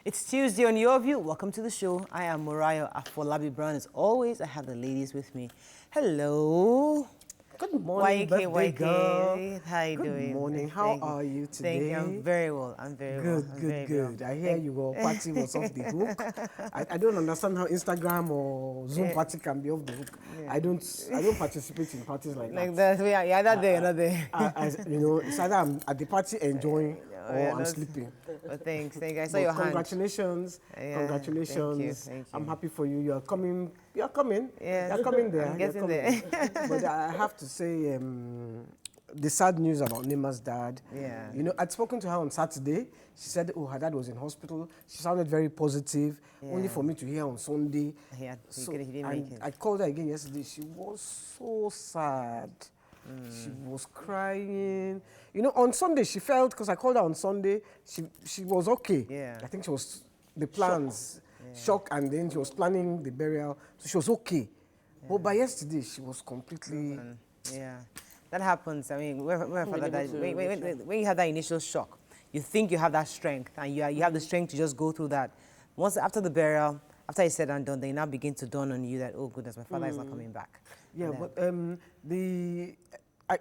It's Tuesday on Your View. Welcome to the show. I am Moriah Afolabi Brown. As always, I have the ladies with me. Hello. Good morning, birthday girl. How you doing? Good morning. How are you today? Thank you. I'm very well. I'm very well. Good. I hear your party was off the hook. I don't understand how Instagram or Zoom party can be off the hook. Yeah. I don't participate in parties like that. Like that. Yeah, that day, another day. It's either I'm at the party enjoying or I'm sleeping. Well, thanks. I saw your hand. Congratulations. Congratulations. Thank you. I'm happy for you. You're coming. Yes. You're coming there. I'm getting there. But I have to say, the sad news about Nema's dad. Yeah. I'd spoken to her on Saturday. She said, her dad was in hospital. She sounded very positive, only for me to hear on Sunday. He didn't make it. I called her again yesterday. She was so sad. She was crying. On Sunday, she felt, because I called her on Sunday, she was okay. Yeah. I think she was, the plans, shock, and then she was planning the burial. So she was okay. Yeah. But by yesterday, she was completely... Yeah. That happens. I mean, when you have that initial shock, you think you have that strength, and you have the strength to just go through that. Once after the burial, after it's said and done, they now begin to dawn on you that, oh goodness, my father is not coming back. Yeah, but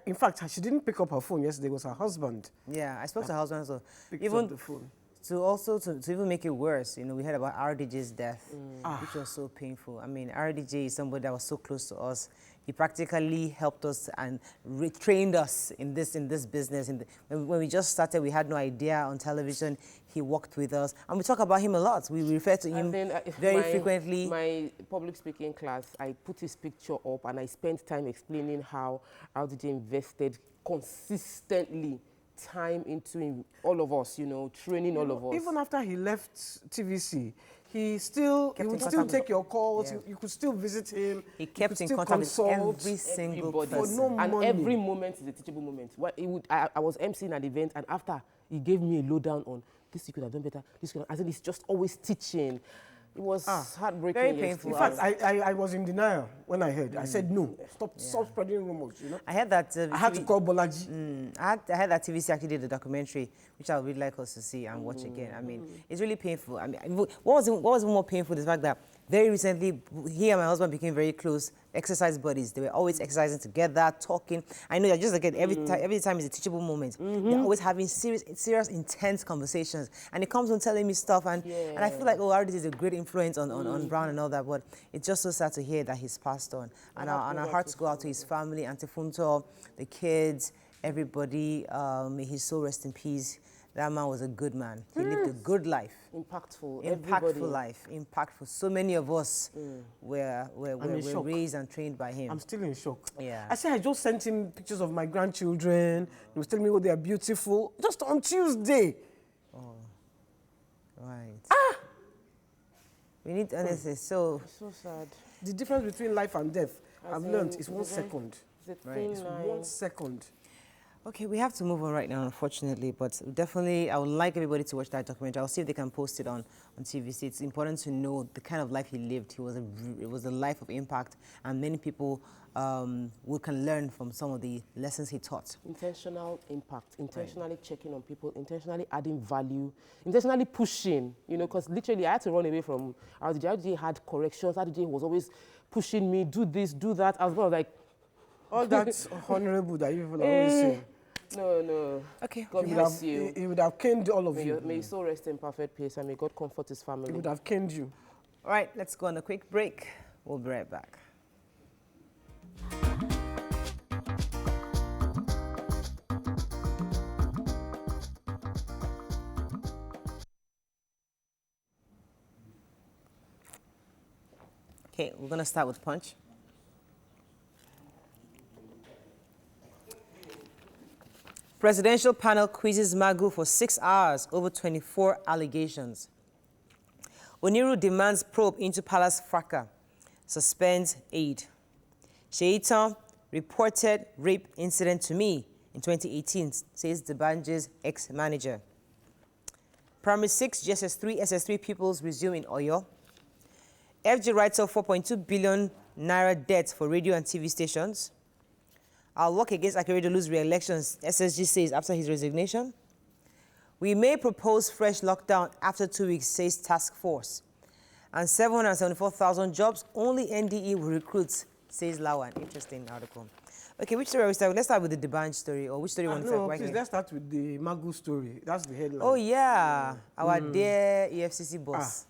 in fact, she didn't pick up her phone yesterday. It was her husband. Yeah, I spoke to her husband, so even up the phone. To even make it worse, we heard about RDJ's death, which was so painful. I mean, RDJ is somebody that was so close to us. He practically helped us and retrained us in this business. When we just started, we had no idea on television. He worked with us, and we talk about him a lot. We refer to him very frequently. My public speaking class, I put his picture up, and I spent time explaining how RDJ invested consistently time into all of us, training all of us. Even after he left TVC, he would still take your calls. Yeah. You could still visit him. He kept in contact with every single person. For no money. And every moment is a teachable moment. I was emceeing an event, and after he gave me a lowdown on this, you could have done better. It's just always teaching. It was heartbreaking. Very painful. In fact, I was in denial when I heard. I said, no, stop spreading rumors, I heard that... I had to call Bolaji. I heard that TVC actually did a documentary, which I would really like us to see and watch again. I mean, it's really painful. I mean, what was more painful is the fact that very recently, he and my husband became very close exercise buddies. They were always exercising together, talking. I know that just again, every time is a teachable moment. They're always having serious, intense conversations. And he comes on telling me stuff, and I feel like, RDJ is a great influence on Brown and all that, but it's just so sad to hear that he's passed on. And our hearts go out to his family, Auntie Funto, the kids, everybody. May his soul rest in peace. That man was a good man. He lived a good life. Impactful life. Impactful. So many of us were raised and trained by him. I'm still in shock. Yeah. I just sent him pictures of my grandchildren. He was telling me, they are beautiful. Just on Tuesday. Oh, right. We need honestly. So sad. The difference between life and death, I've learned, is 1 second. It's 1 second. Okay, we have to move on right now, unfortunately, but definitely I would like everybody to watch that documentary. I'll see if they can post it on TVC. It's important to know the kind of life he lived. It was a life of impact, and many people can learn from some of the lessons he taught. Intentional impact, intentionally checking on people, intentionally adding value, intentionally pushing, because literally I had to run away from RDJ. RDJ had corrections. RDJ was always pushing me, do this, do that. I was like, all that's honorable that you people always say. No. Okay. God bless you. He would have caned all of you. May your soul rest in perfect peace, and may God comfort his family. He would have caned you. All right, let's go on a quick break. We'll be right back. Okay, we're going to start with Punch. Presidential panel quizzes Magu for 6 hours over 24 allegations. Oniru demands probe into palace fracas. Suspends aid. Sheitan reported rape incident to me in 2018, says Debanje's ex-manager. Primary 6, GSS3, SS3 pupils resume in Oyo. FG writes off 4.2 billion naira debt for radio and TV stations. I'll work against Akeredolu's re-elections, SSG says after his resignation. We may propose fresh lockdown after 2 weeks, says task force. And 774,000 jobs, only NDE will recruit, says Lawan. Interesting article. Okay, which story are we start with? Let's start with the Debanj story, or which story you want to start with? Please, let's start with the Magu story. That's the headline. Oh, yeah. Our dear EFCC boss.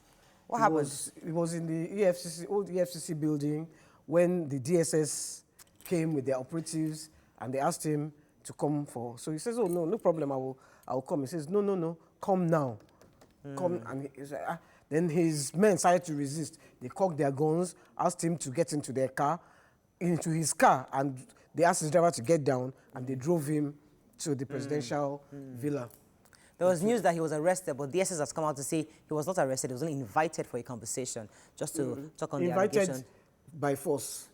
What happened? It was in the old EFCC building when the DSS came with their operatives and they asked him to come for. So he says, oh, no problem, I will come. He says, no, come now. Come. And he said, Then his men started to resist. They cocked their guns, asked him to get into his car, and they asked his driver to get down, and they drove him to the presidential villa. There was news that he was arrested, but the DSS has come out to say he was not arrested. He was only invited for a conversation, just to talk on the allegation. Invited by force.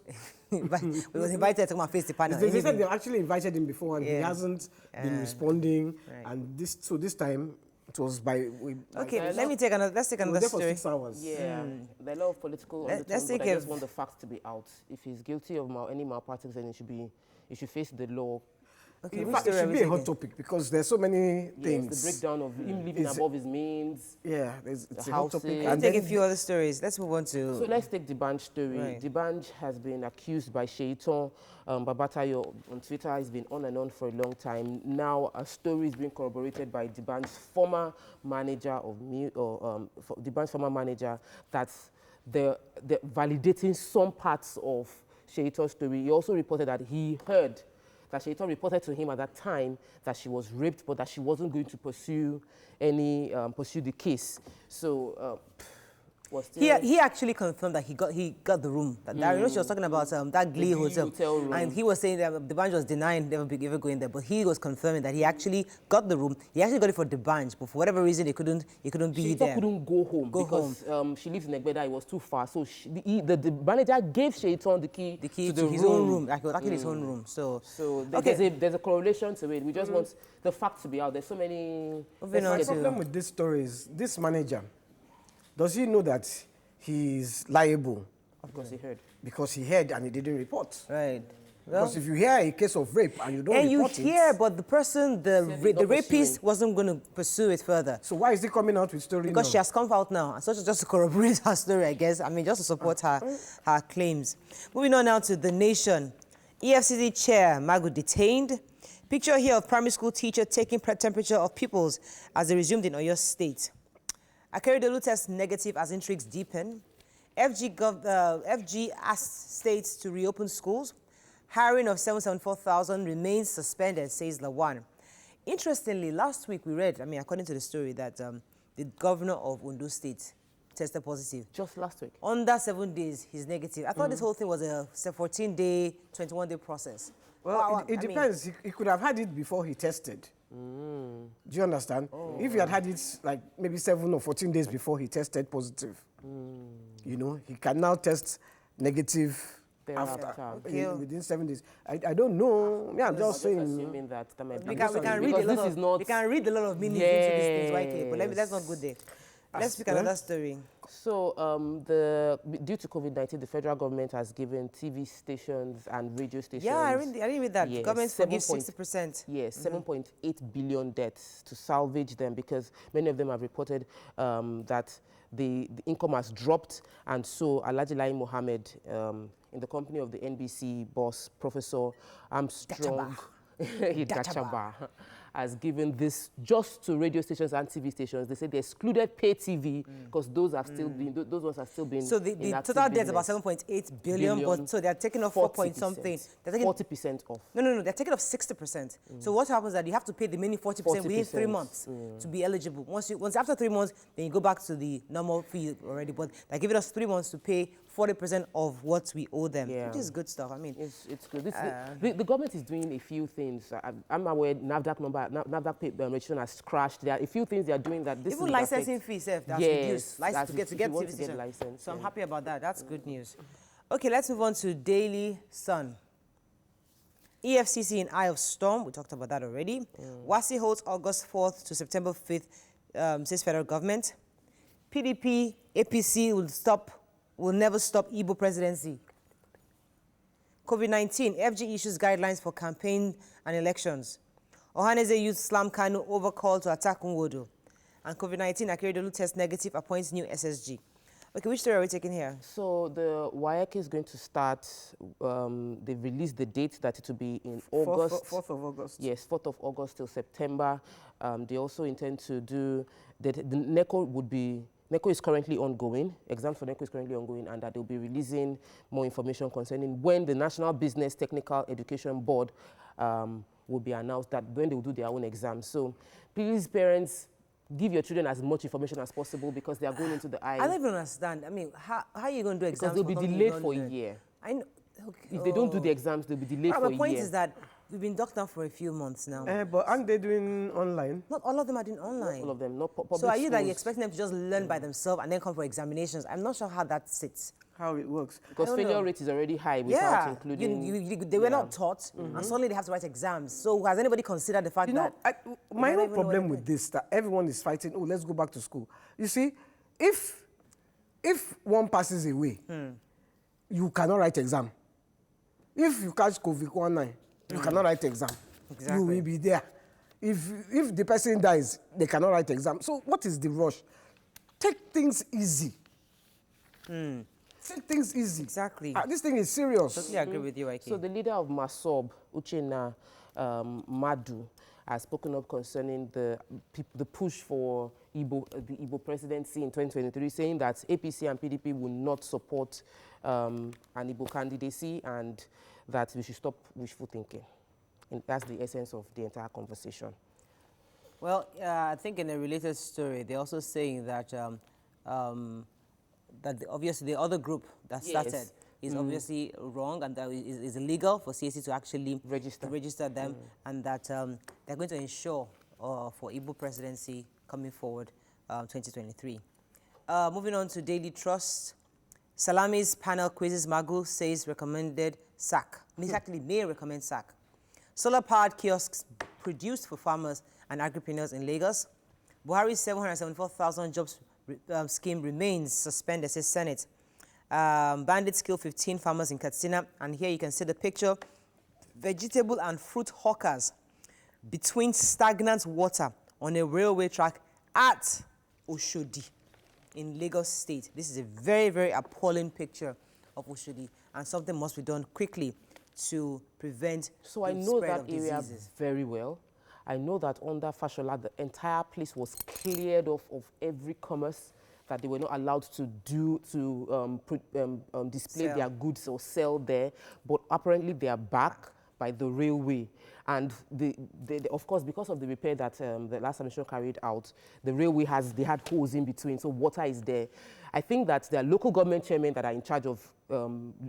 He was invited to come and face the panel. They said they actually invited him before, and he hasn't been responding. Right. And this time, it was by... Okay, let's take another story. For 6 hours. Yeah, there are a lot of political undertones, but I just want the facts to be out. If he's guilty of any malpractice, then he should face the law. Okay, In fact, it should be a hot topic because there's so many things. The breakdown of him living above his means. Yeah, it's a hot topic. Let's take a few other stories. Let's move on to... So let's take the Debanj story. Right. Debanj has been accused by Sheiton Babatayo on Twitter. He's been on and on for a long time. Now a story is being corroborated by Debanj's former manager Debanj's former manager that they're validating some parts of Sheiton's story. He also reported that he heard that Sheiton reported to him at that time that she was raped, but that she wasn't going to pursue the case. So, he actually confirmed that he got the room. You know, she was talking about that Glee hotel room. And he was saying that Debanj was denying never going there, but he was confirming that he actually got the room. He actually got it for Debanj, but for whatever reason he couldn't be there. Sheiton couldn't go home because she lives in Egbeda. It was too far, so the manager gave Sheiton the key to his own room. Like, it was actually his own room. So there's a correlation to it. We just want the facts to be out. There's so many. The problem with this story is this manager. Does he know that he's liable? Of course he heard. Because he heard and he didn't report. Right. Because if you hear a case of rape and you don't report it... but the person, the rapist wasn't going to pursue it further. So why is he coming out with story Because now? she has come out now. And so just to corroborate her story, I guess. I mean, just to support her claims. Moving on now to The Nation. EFCC chair, Magu detained. Picture here of primary school teacher taking temperature of pupils as they resumed in Oyo State. Akeredolu test negative as intrigues deepen. FG asked states to reopen schools. Hiring of 774,000 remains suspended, says Lawan. Interestingly, last week we read, according to the story, that the governor of Ondo State tested positive. Just last week? Under 7 days, he's negative. I thought this whole thing was a 14-day, 21-day process. Well, it depends. He could have had it before he tested. Do you understand? If he had had it like maybe 7 or 14 days before he tested positive, you know, he can now test negative within 7 days. I don't know. Yeah, I'm just saying. Assuming that might be. We can read a lot of meanings into these things, YK, but let's not go there. Let's pick another story. So, due to COVID-19, the federal government has given TV stations and radio stations... Yeah, I didn't read that. The government forgives 60%. Yes, 7.8 billion deaths to salvage them because many of them have reported that the income has dropped. And so, Alhaji Lai Mohammed, in the company of the NBC boss, Professor Armstrong... Gachaba has given this just to radio stations and TV stations. They said they excluded pay TV because those ones have still been. So the total debt is about 7.8 billion, but so they're taking off 4 point something. They're taking 40% off. No, they're taking off 60%. So what happens is that you have to pay the remaining 40% within 3 months to be eligible. Once after 3 months, then you go back to the normal fee already. But they're giving us 3 months to pay 40% of what we owe them, which is good stuff. I mean, it's good. The government is doing a few things. I'm aware NAFDAC registration has crashed. There are a few things they are doing that this even licensing fees that's reduced. To get TV license. So I'm happy about that. That's good news. Okay, let's move on to Daily Sun. EFCC in eye of storm. We talked about that already. WASI holds August 4th to September 5th, says federal government. PDP, APC will never stop Igbo presidency. COVID-19, FG issues guidelines for campaign and elections. Ohaneze youth slam Kanu over call to attack Nwodo. And COVID-19, Akeredolu test negative, appoints new SSG. Okay, which story are we taking here? So the WAEC is going to start, they've released the date that it will be in August. 4th of August. Yes, 4th of August till September. They also intend to do, the NECO would be, NECO is currently ongoing, exams for NECO is currently ongoing, and that they'll be releasing more information concerning when the National Business Technical Education Board will be announced, that when they will do their own exams. So please, parents, give your children as much information as possible because they are going into the eye. I don't even understand. I mean, how are you going to do exams? Because they'll be delayed for a year. I know. Okay. If they don't do the exams, they'll be delayed for a year. My point is that we've been locked down for a few months now. But aren't they doing online? Not all of them are doing online. Not all of them, not public So are you like schools. expecting them to just learn by themselves and then come for examinations? I'm not sure how that sits. How it works. Because failure rate is already high without including... They were not taught, and suddenly they have to write exams. So has anybody considered the fact that... My own problem with this, that everyone is fighting, oh, let's go back to school. You see, if one passes away, you cannot write exam. If you catch COVID-19, you cannot write exam. Exactly. You will be there. If the person dies, they cannot write exam. So what is the rush? Take things easy. Take things easy. Exactly. This thing is serious. Totally agree with you, Ike. So the leader of MASOB, Uchenna Madu, has spoken up concerning the push for the Igbo presidency in 2023, saying that APC and PDP will not support an Igbo candidacy and that we should stop wishful thinking. And that's the essence of the entire conversation. Well, I think in a related story, they're also saying that obviously the other group that started is obviously wrong and that is illegal for CAC to actually register them, and that they're going to ensure for Igbo presidency coming forward 2023. Moving on to Daily Trust. Salami's panel quizzes Magu, says recommended sack. Actually may recommend sack. Solar-powered kiosks produced for farmers and agripreneurs in Lagos. Buhari's 774,000 jobs scheme remains suspended, says Senate. Bandits kill 15 farmers in Katsina, and here you can see the picture. Vegetable and fruit hawkers between stagnant water on a railway track at Oshodi in Lagos State. This is a very, very appalling picture of Oshodi, and something must be done quickly to prevent So I know that area very well. I know that under Fashola, the entire place was cleared off of every commerce that they were not allowed to do display their goods or sell there. But apparently they are back by the railway. And of course, because of the repair that the last administration carried out, the railway they had holes in between, so water is there. I think that the local government chairmen that are in charge of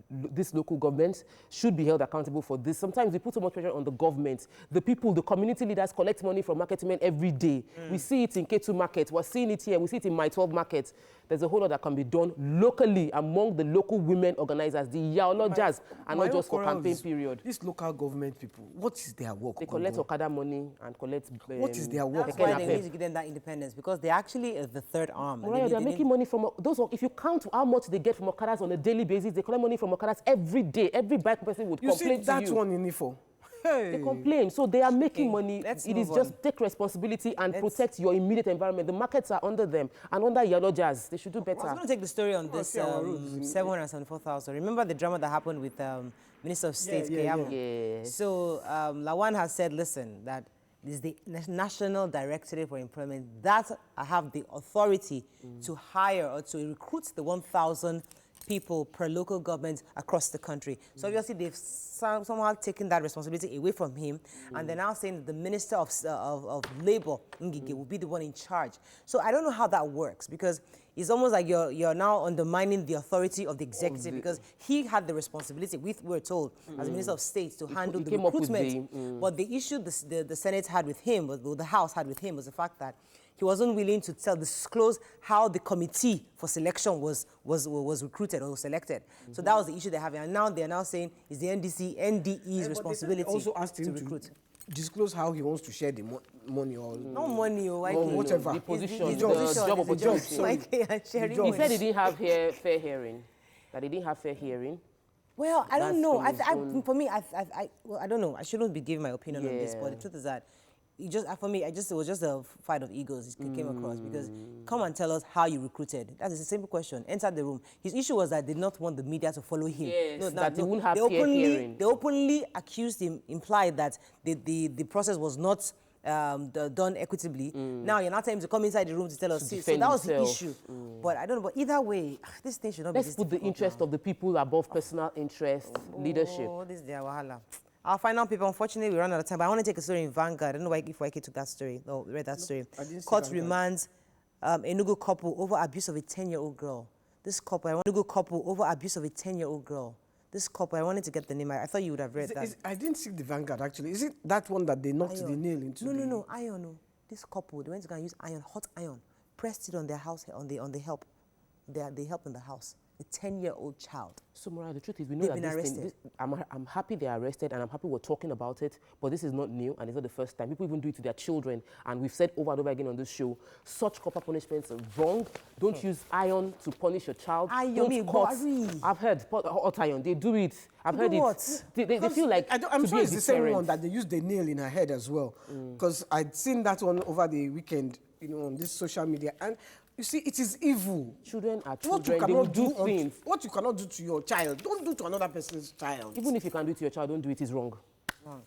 this local government should be held accountable for this. Sometimes we put so much pressure on the government. The people, the community leaders collect money from market men every day. We see it in K2 market, we're seeing it here, we see it in My 12 market. There's a whole lot that can be done locally among the local women organizers, the yaolojas, and not just for campaign period. These local government people, what is their work? They collect Okada money and collect... what is their work? That's why they need to give them that independence, because they actually are the third arm. Right, they're making money from those. If you count how much they get from Okadas on a daily basis, they collect money from Okadas every day. Every bike person would complain to you. You see that one in Ifo? Hey. They complain. So they are making money. It is just take responsibility and protect your immediate environment. The markets are under them and under Yellow Jazz. They should do better. I was going to take the story on this 774,000. Remember the drama that happened with Minister of State, Keyamo? So Lawan has said, listen, that this is the National Directorate for Employment that I have the authority to hire or to recruit the 1,000 people per local government across the country. So obviously they've somehow taken that responsibility away from him, and they're now saying that the Minister of Labour, Ngige, will be the one in charge. So I don't know how that works, because it's almost like you're now undermining the authority of the executive, because he had the responsibility, we're told, as Minister of State, to handle the recruitment. But the issue the Senate had with him, or the House had with him, was the fact that he wasn't willing to disclose how the committee for selection was recruited or was selected. So that was the issue they're having. And now they're now saying it's the NDE's responsibility also asked him to recruit. Disclose how he wants to share the money or no money or whatever. The position, the job opportunity. He said he didn't have fair hearing. That he didn't have fair hearing. Well, I don't know. For me, I don't know. I shouldn't be giving my opinion on this, but the truth is that for me, it was just a fight of egos it came across, because come and tell us how you recruited. That is a simple question. Enter the room. His issue was that they did not want the media to follow him. Yes, that he wouldn't have fair hearing. They openly accused him, implied that the process was not done equitably. Now you're not telling him to come inside the room to tell us. So that was the issue. But I don't know. But either way, this thing should not be this difficult. Let's put the interest of the people above personal interest, leadership. Oh, this is their wahala. Our final paper, unfortunately, we run out of time, but I want to take a story in Vanguard. I don't know why if YK took that story, or read that story. Court remands Enugu couple over abuse of a 10-year-old girl. This couple, Enugu couple over abuse of a 10-year-old girl. This couple, I wanted to get the name. I thought you would have read that. I didn't see the Vanguard, actually. Is it that one that they knocked the nail into? No, iron. No. This couple, they went to go and use iron, hot iron, pressed it on their house, on the help. They help in the house. A 10-year-old child. So, Mara, the truth is, we know that arrested. I'm happy they're arrested, and I'm happy we're talking about it, but this is not new, and it's not the first time. People even do it to their children, and we've said over and over again on this show, such corporal punishments are wrong. Don't use iron to punish your child. I've heard, hot iron, they do it. I've heard it. They feel like I'm sure it's the same one that they used the nail in her head as well, because I'd seen that one over the weekend, on this social media, and you see, it is evil. Children are children. They will do things. What you cannot do to your child, don't do to another person's child. Even if you can do it to your child, don't do it. It's wrong.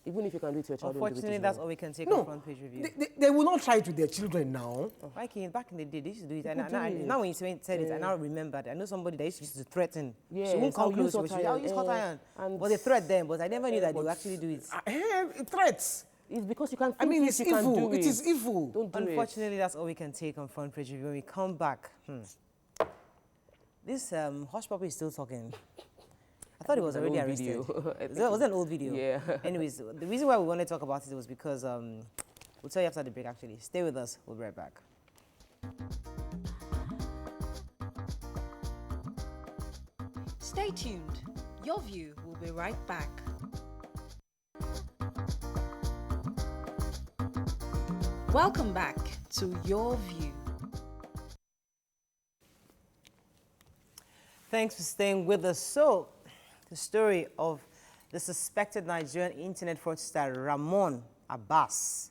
Even if you can do it to your child, don't do it. Unfortunately, that's all we can take on front page review. They will not try it with their children now. Back in the day, they used to do it. Now when you said it, I now remembered. I know somebody that used to threaten. Yes, she won't come close. I'll use hot iron. But they threat them, but I never knew that they would actually do it. Threats. It's because you can. It's evil. It is evil. Don't do Unfortunately, that's all we can take on front page review. When we come back, this hush puppy is still talking. I thought it was already arrested. Was that an old video? Yeah. Anyways, the reason why we wanted to talk about it was because we'll tell you after the break. Actually, stay with us. We'll be right back. Stay tuned. Your View will be right back. Welcome back to Your View. Thanks for staying with us. So, the story of the suspected Nigerian internet fraudster Ramon Abbas,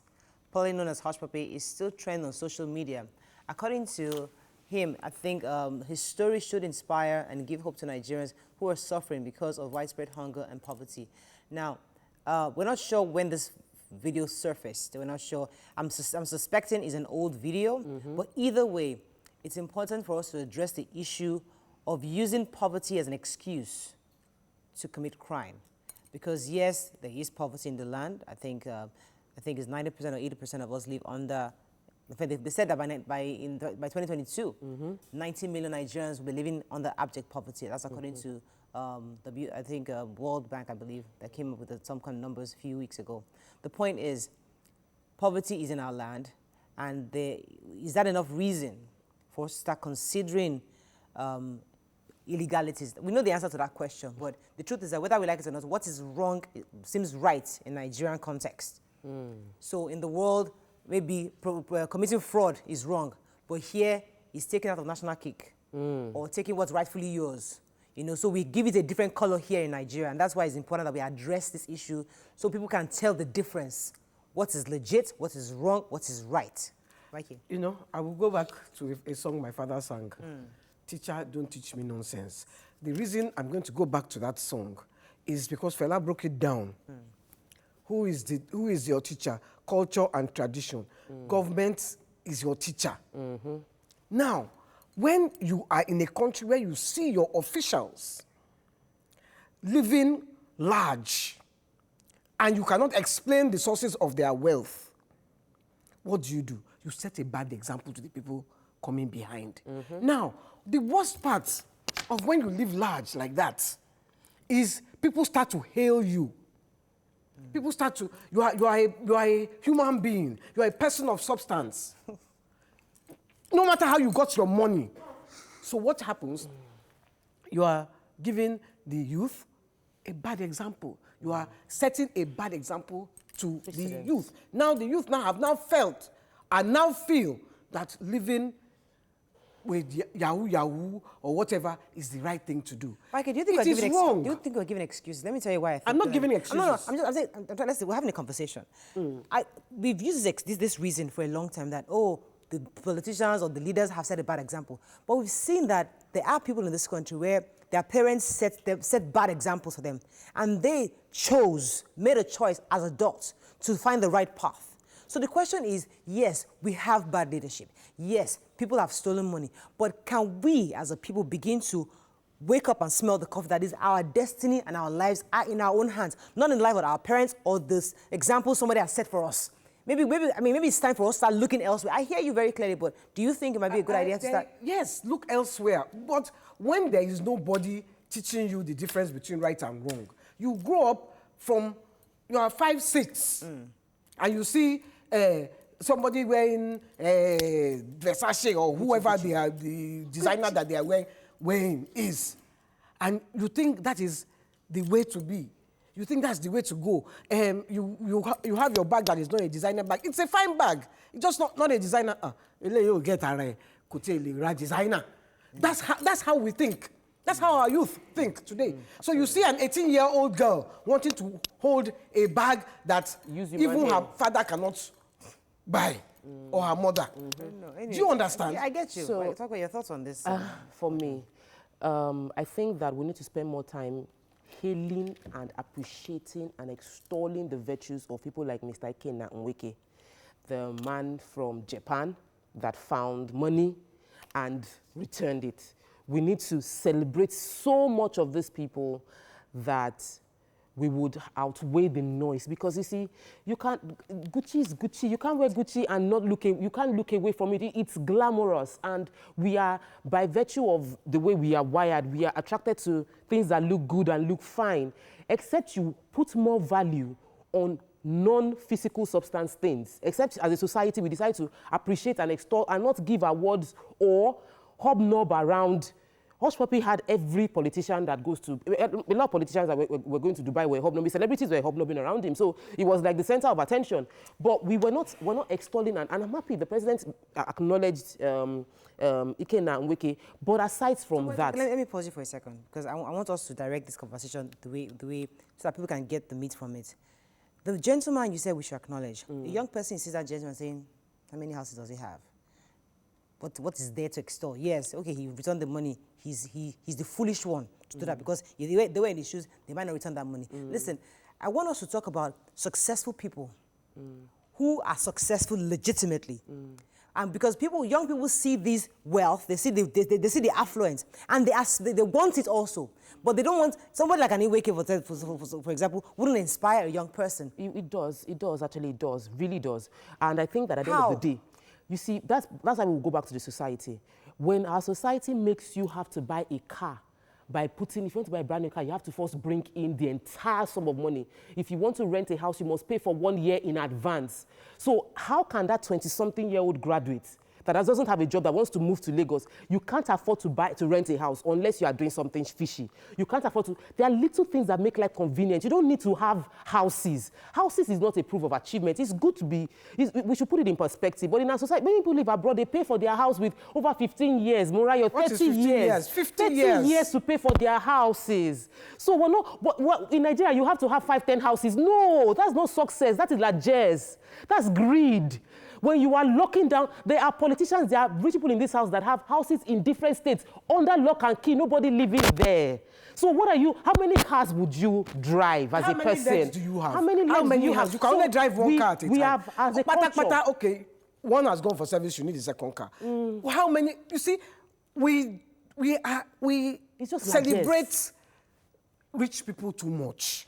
probably known as Hush Puppy, is still trending on social media. According to him, I think his story should inspire and give hope to Nigerians who are suffering because of widespread hunger and poverty. Now, we're not sure when this video surfaced. We're not sure. I'm suspecting it's an old video, but either way, it's important for us to address the issue of using poverty as an excuse to commit crime. Because yes, there is poverty in the land. I think it's 90% or 80% of us live under. In fact, they said that by 2022, 90 million Nigerians will be living under abject poverty. That's according to World Bank, I believe, that came up with some kind of numbers a few weeks ago. The point is, poverty is in our land, and is that enough reason for us to start considering illegalities? We know the answer to that question, but the truth is that whether we like it or not, what is wrong seems right in Nigerian context. So in the world, maybe committing fraud is wrong, but here it's taken out of national cake or taking what's rightfully yours. So we give it a different color here in Nigeria, and that's why it's important that we address this issue so people can tell the difference. What is legit, what is wrong, what is right. Mikey? I will go back to a song my father sang. Teacher, don't teach me nonsense. The reason I'm going to go back to that song is because Fela broke it down. Who is your teacher? Culture and tradition. Government is your teacher. Now, when you are in a country where you see your officials living large and you cannot explain the sources of their wealth, what do? You set a bad example to the people coming behind. Now, the worst part of when you live large like that is people start to hail you. People start to, you are a human being. You are a person of substance. No matter how you got your money. So what happens? You are giving the youth a bad example. You are setting a bad example to the youth. Now the youth have felt and now feel that living with Yahoo or whatever is the right thing to do. Michael, do you think it is wrong. Do you think we're giving excuses? Let me tell you why I think I'm not giving excuses. No, I'm saying, we're having a conversation. We've used this reason for a long time that, oh, the politicians or the leaders have set a bad example. But we've seen that there are people in this country where their parents set bad examples for them. And they made a choice as adults to find the right path. So the question is, yes, we have bad leadership. Yes, people have stolen money. But can we, as a people, begin to wake up and smell the coffee that is our destiny and our lives are in our own hands, not in the life of our parents or this example somebody has set for us? Maybe it's time for us to start looking elsewhere. I hear you very clearly, but do you think it might be a good idea to start? Yes, look elsewhere. But when there is nobody teaching you the difference between right and wrong, you grow up from, you are 5, 6, and you see somebody wearing Versace or whoever the designer that they are wearing is, and you think that is the way to be. You think that's the way to go. You have your bag that is not a designer bag. It's a fine bag. It's just not a designer. You get a designer. That's how we think. That's how our youth think today. So you see an 18-year-old girl wanting to hold a bag that even her father cannot buy, or her mother. Do you understand? I get you. So, talk about your thoughts on this. For me, I think that we need to spend more time hailing and appreciating and extolling the virtues of people like Mr. Ikenna Nweke, the man from Japan that found money and returned it. We need to celebrate so much of these people that we would outweigh the noise, because you see, Gucci is Gucci. You can't wear Gucci and you can't look away from it. It's glamorous, and we are, by virtue of the way we are wired, we are attracted to things that look good and look fine, except you put more value on non-physical substance things. Except as a society, we decide to appreciate and extol and not give awards or hobnob around. Hush Puppy had every politician that goes to, a lot of politicians that were going to Dubai were hobnobbing, celebrities were hobnobbing around him. So it was like the center of attention. But we're not extolling, and I'm happy the president acknowledged Ikenna Nweke. But aside from that. Let me pause you for a second, because I want us to direct this conversation the way so that people can get the meat from it. The gentleman you said we should acknowledge, a young person sees that gentleman saying, how many houses does he have? What is there to extol? Yes, okay, he returned the money. He's the foolish one to do that, because they were in his shoes, they might not return that money. Listen, I want us to talk about successful people who are successful legitimately. And because young people see this wealth, they see the affluence, and they want it also. But they don't want, somebody like an Nweke, for example, wouldn't inspire a young person. It does, actually it does, really does. And I think that at the end of the day, you see, that's why we'll go back to the society. When our society makes you have to buy a car, if you want to buy a brand new car, you have to first bring in the entire sum of money. If you want to rent a house, you must pay for 1 year in advance. So how can that 20-something-year-old graduate that doesn't have a job, that wants to move to Lagos, you can't afford to rent a house unless you are doing something fishy. You can't afford to. There are little things that make life convenient. You don't need to have houses. Houses is not a proof of achievement. It's good to be, we should put it in perspective. But in our society, many people live abroad, they pay for their house with over 15 years. Morayo, 30 years. 50 years to pay for their houses. So we're not, in Nigeria, you have to have 5, 10 houses. No, that's not success. That is largesse. That's greed. When you are locking down, there are politicians, there are rich people in this house that have houses in different states, under lock and key, nobody living there. So how many cars would you drive as a person? How many legs do you have? How many legs do you have? You can only drive one car at a time. We have, as a culture. Okay, one has gone for service, you need a second car. How many, you see, we celebrate rich people too much.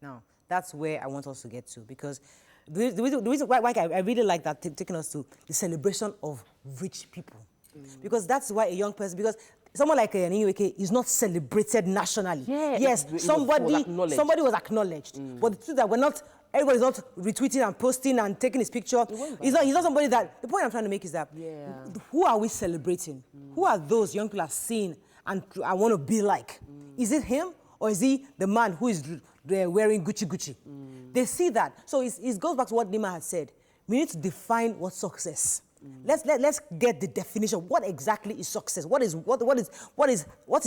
Now, that's where I want us to get to, because the reason why I really like that, taking us to the celebration of rich people. Because that's why a young person, because someone like Nweke is not celebrated nationally. Yeah, yes, somebody was acknowledged. But the truth that everybody's not retweeting and posting and taking his picture. He's not somebody that, the point I'm trying to make is that, who are we celebrating? Who are those young people have seen and I want to be like? Is it him, or is he the man who is wearing Gucci? They see that. So it goes back to what Nima had said. We need to define what success Let's get the definition. What exactly is success? What is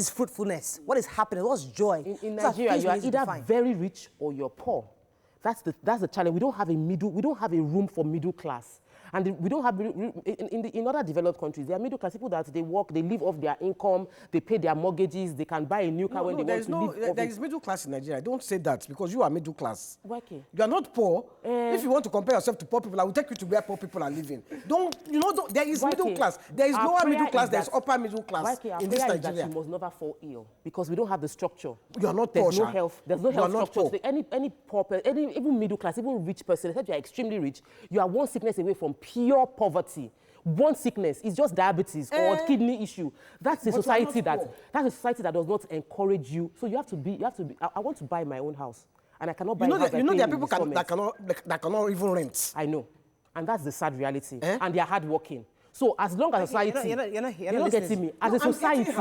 fruitfulness? What is happiness? What's joy? In Those are Nigeria, things you we are need to either define. very rich or you're poor. That's the challenge. We don't have a room for middle class. And we don't have, in other developed countries, there are middle class people that they work, they live off their income, they pay their mortgages, they can buy a new car when they want to live off there is middle class in Nigeria. Don't say that because you are middle class. Okay. You are not poor. If you want to compare yourself to poor people, I will take you to where poor people are living. There is middle class. There is lower middle class, there is upper middle class in this Nigeria. That you must never fall ill because we don't have the structure. You are not poor. There's no health. There's no health structure. Poor. Any poor person, even middle class, even rich person, except you are extremely rich, you are one sickness away from pure poverty. One sickness is just diabetes or kidney issue. That's a society that does not encourage you. So you have to be. I want to buy my own house, and I cannot buy. There are people that cannot even rent. I know, and that's the sad reality. And they are hardworking. So as long as society, you're not getting me. As a society,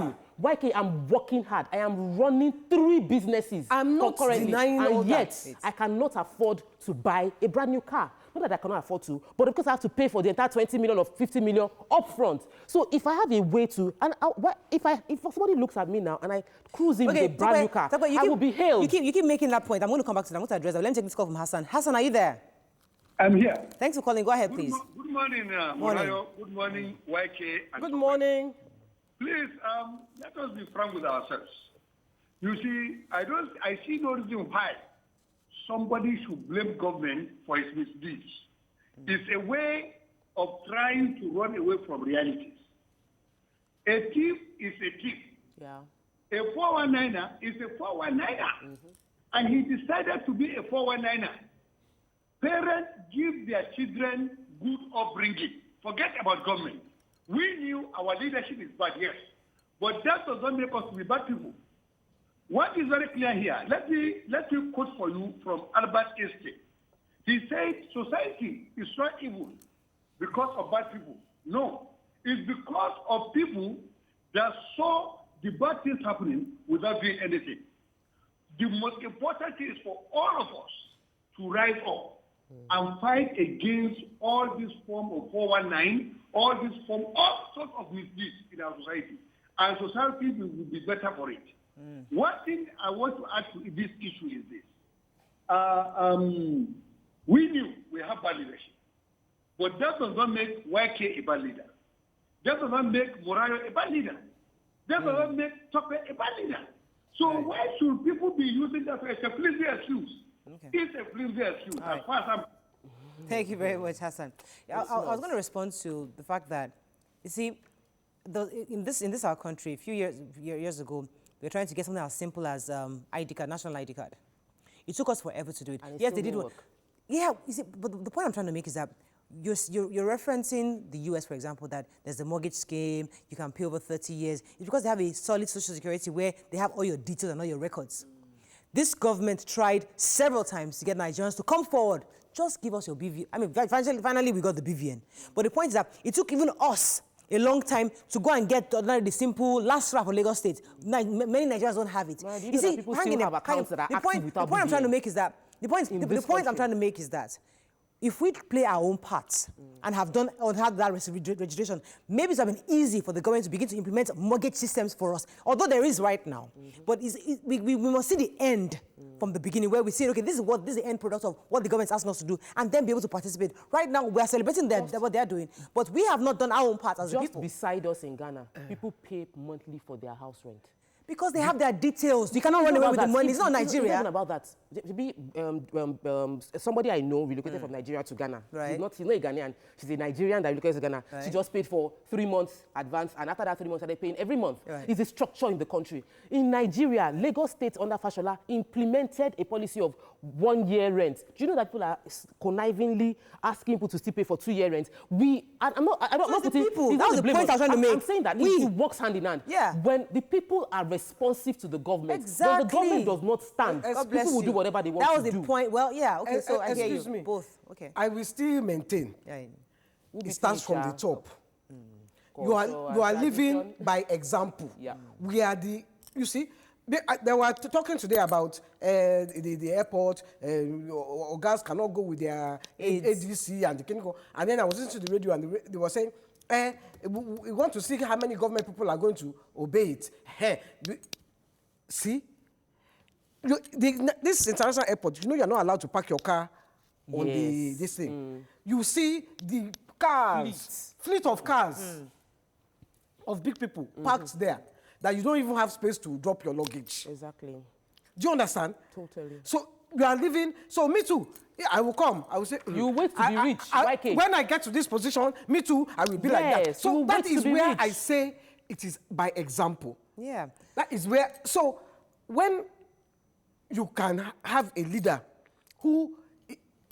YK, I'm working hard. I am running 3 businesses I'm not denying all and yet I cannot afford to buy a brand new car. Not that I cannot afford to, but because I have to pay for the entire 20 million or 50 million upfront. So if I have a way to, and if somebody looks at me now and I cruise in with a brand new car, I will be hailed. You keep making that point. I'm going to come back to that. I'm going to address that. Let me take this call from Hassan. Hassan, are you there? I'm here. Thanks for calling. Go ahead, please. Good morning, Morayo. Good morning, YK. Good morning. Please, let us be frank with ourselves. You see, I see no reason why somebody should blame government for its misdeeds. It's a way of trying to run away from realities. A thief is a thief. Yeah. A 419er is a 419er. And he decided to be a 419er. Parents give their children good upbringing. Forget about government. We knew our leadership is bad, yes. But that does not make us to be bad people. What is very clear here, let me quote for you from Albert Einstein. He said, society is not evil because of bad people. No, it's because of people that saw the bad things happening without doing anything. The most important thing is for all of us to rise up and fight against all this form of 419, all sorts of misdeeds in our society. And society will be better for it. One thing I want to add to this issue is this. We knew we have bad leadership, but that does not make YK a bad leader. That does not make Morayo a bad leader. That does not make Tope a bad leader. So why should people be using that as a flimsy excuse? Okay. It's a flimsy excuse. As far as I'm... Thank you very much, Hassan. I was going to respond to the fact that, you see, in this our country, a few years ago, we were trying to get something as simple as ID card, national ID card. It took us forever to do it. Yes, they did work. Yeah, you see, but the point I'm trying to make is that you're referencing the US, for example, that there's a mortgage scheme, you can pay over 30 years. It's because they have a solid social security where they have all your details and all your records. This government tried several times to get Nigerians to come forward. Just give us your BVN. I mean, finally we got the BVN. But the point is that it took even us a long time to go and get the simple last strap of Lagos State. Many Nigerians don't have it. You see, people still have accounts that are active without BVN. The point I'm trying to make is that I'm trying to make is that if we play our own parts and have done or had that registration, maybe it would have been easy for the government to begin to implement mortgage systems for us. Although there is right now, but we must see the end from the beginning, where we say, okay, this is the end product of what the government is asking us to do, and then be able to participate. Right now, we are celebrating what they are doing, but we have not done our own part as a people. Just beside us in Ghana, people pay monthly for their house rent. Because they have their details. You cannot run away with the money. It's not Nigeria. Even about that. Somebody I know relocated from Nigeria to Ghana. Right. She's not a Ghanaian. She's a Nigerian that relocated to Ghana. Right. She just paid for 3 months advance, and after that 3 months, they're paying every month. Right. It's a structure in the country. In Nigeria, Lagos State under Fashola implemented a policy of 1 year rent. Do you know that people are connivingly asking people to still pay for 2 year rent? I don't know people. That was the point I was trying to make. I'm saying that it works hand in hand. Yeah. When the people are responsive to the government, exactly. the government does not stand. People will do whatever they want to do. That was the point. Well, yeah. Okay. So I hear you. Me. Both. Okay. I will still maintain. Yeah. It starts from the top. You are living by example. Yeah. We are you see, They were talking today about the airport, or guys cannot go with their ADC and the clinical. And then I was listening to the radio and they were saying, we want to see how many government people are going to obey it. See, this international airport, you know you're not allowed to park your car on this thing. You see the cars, fleet of cars of big people parked there, that you don't even have space to drop your luggage. Exactly. Do you understand? Totally. So you are living, so me too. I will come. I will say, you wait to be rich. When I get to this position, me too, I will be like that. So that is where I say it is by example. Yeah. That is where, so when you can have a leader who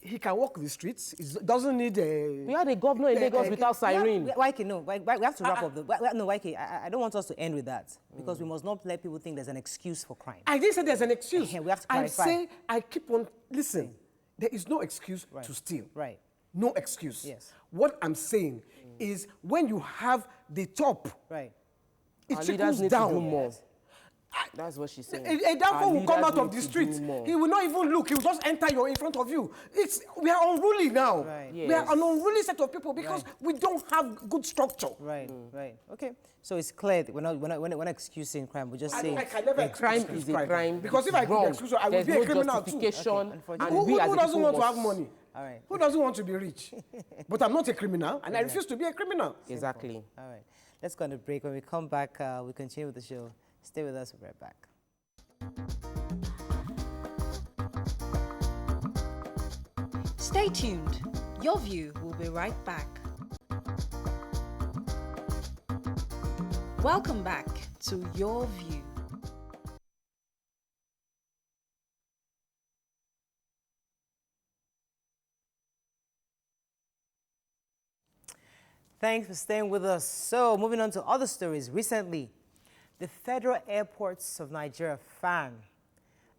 he can walk the streets. It doesn't need a... We had a governor in Lagos without siren. Waike, no. We have to wrap up. No, Waike, I don't want us to end with that because we must not let people think there's an excuse for crime. I didn't say there's an excuse. We have to clarify. I keep on... Listen, there is no excuse to steal. Right. No excuse. Yes. What I'm saying is when you have the top, right, it trickles down. To do more. That's what she's saying. A dancer will come out of the street. He will not even look. He will just enter in front of you. We are unruly now. Right. Yes. We are an unruly set of people because we don't have good structure. Right. Right. Okay. So it's clear that we're not excusing crime. We're just saying I can never crime is a crime. Because if I could excuse, I would be a criminal too. Who doesn't want to have money? All right. Who doesn't want to be rich? But I'm not a criminal, and I refuse to be a criminal. Exactly. All right. Let's go on a break. When we come back, we continue with the show. Stay with us. We'll be right back. Stay tuned. Your View will be right back. Welcome back to Your View. Thanks for staying with us. So, moving on to other stories. Recently, the Federal Airports of Nigeria, FAN,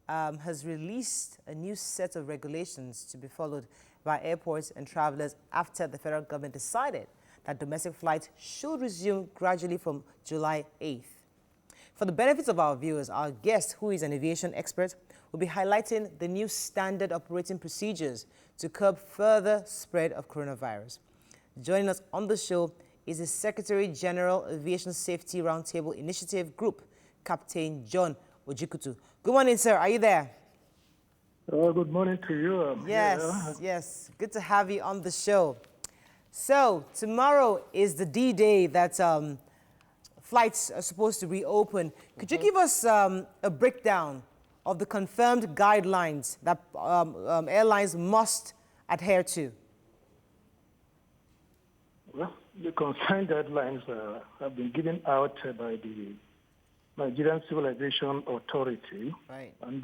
has released a new set of regulations to be followed by airports and travelers after the federal government decided that domestic flights should resume gradually from July 8th. For the benefit of our viewers, our guest, who is an aviation expert, will be highlighting the new standard operating procedures to curb further spread of coronavirus. Joining us on the show is the Secretary General Aviation Safety Roundtable Initiative Group, Captain John Ojikutu. Good morning, sir. Are you there? Good morning to you. Yes. Good to have you on the show. So, tomorrow is the D-Day that flights are supposed to reopen. Could you give us a breakdown of the confirmed guidelines that airlines must adhere to? Well, the concerned guidelines have been given out by the Nigerian Civil Aviation Authority. Right. And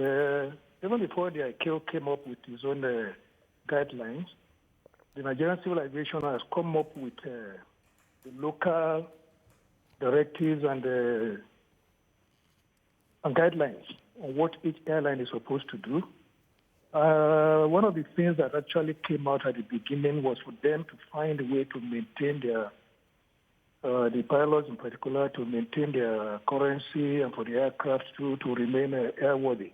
even before the ICAO came up with its own guidelines, the Nigerian Civil Aviation has come up with the local directives and guidelines on what each airline is supposed to do. One of the things that actually came out at the beginning was for them to find a way to maintain the pilots in particular, to maintain their currency and for the aircraft to remain airworthy.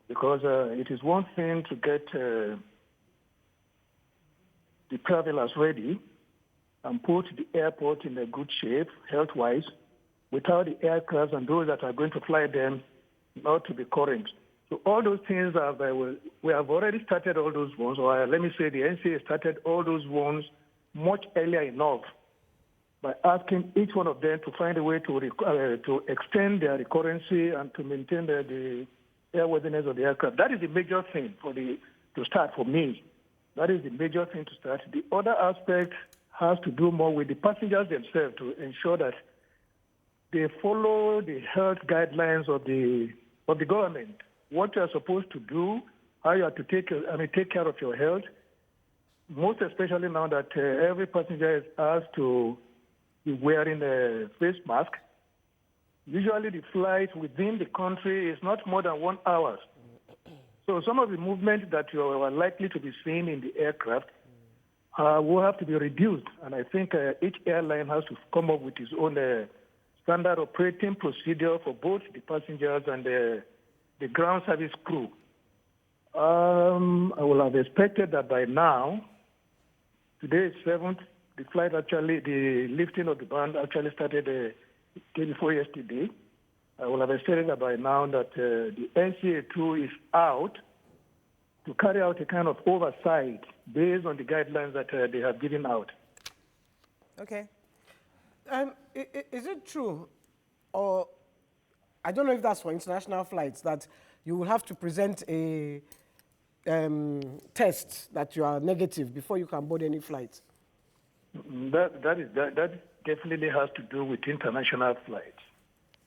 Because it is one thing to get the travelers ready and put the airport in a good shape, health-wise, without the aircraft and those that are going to fly them not to be current. So all those things, we have already started all those ones, or let me say the NCA started all those ones much earlier enough by asking each one of them to find a way to extend their recurrency and to maintain the airworthiness of the aircraft. That is the major thing to start for me. That is the major thing to start. The other aspect has to do more with the passengers themselves to ensure that they follow the health guidelines of the government. What you are supposed to do, how you have to take care of your health, most especially now that every passenger is asked to be wearing a face mask. Usually the flight within the country is not more than 1 hour. So some of the movement that you are likely to be seeing in the aircraft will have to be reduced. And I think each airline has to come up with its own standard operating procedure for both the passengers and the ground service crew. I will have expected that by now, today is 7th, the lifting of the ban actually started day before yesterday. I will have expected that by now that the NCA2 is out to carry out a kind of oversight based on the guidelines that they have given out. Okay. Is it true, or I don't know if that's for international flights, that you will have to present a test that you are negative before you can board any flight? That definitely has to do with international flights.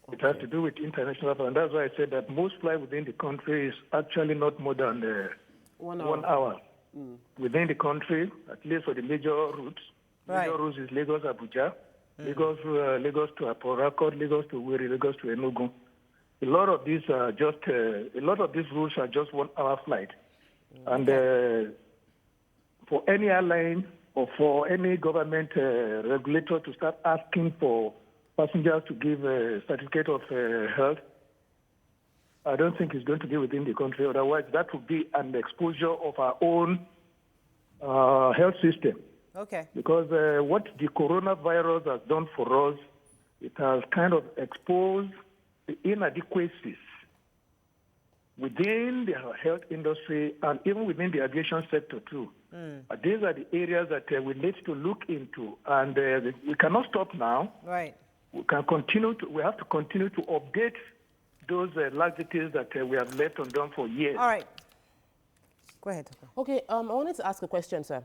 Okay. It has to do with international flights. And that's why I said that most flights within the country is actually not more than 1 hour. Within the country, at least for the major routes. Right. Major routes is Lagos, Abuja, Lagos to Aporakot, Lagos to Wiri, Lagos to Enugu. A lot of these routes are just 1 hour flight. And for any airline or for any government regulator to start asking for passengers to give a certificate of health, I don't think it's going to be within the country. Otherwise, that would be an exposure of our own health system. Okay. Because what the coronavirus has done for us, it has kind of exposed the inadequacies within the health industry and even within the aviation sector too. These are the areas that we need to look into, and we cannot stop now. Right. We have to continue to update those laxities that we have left undone for years. All right. Go ahead. Okay, I wanted to ask a question, sir.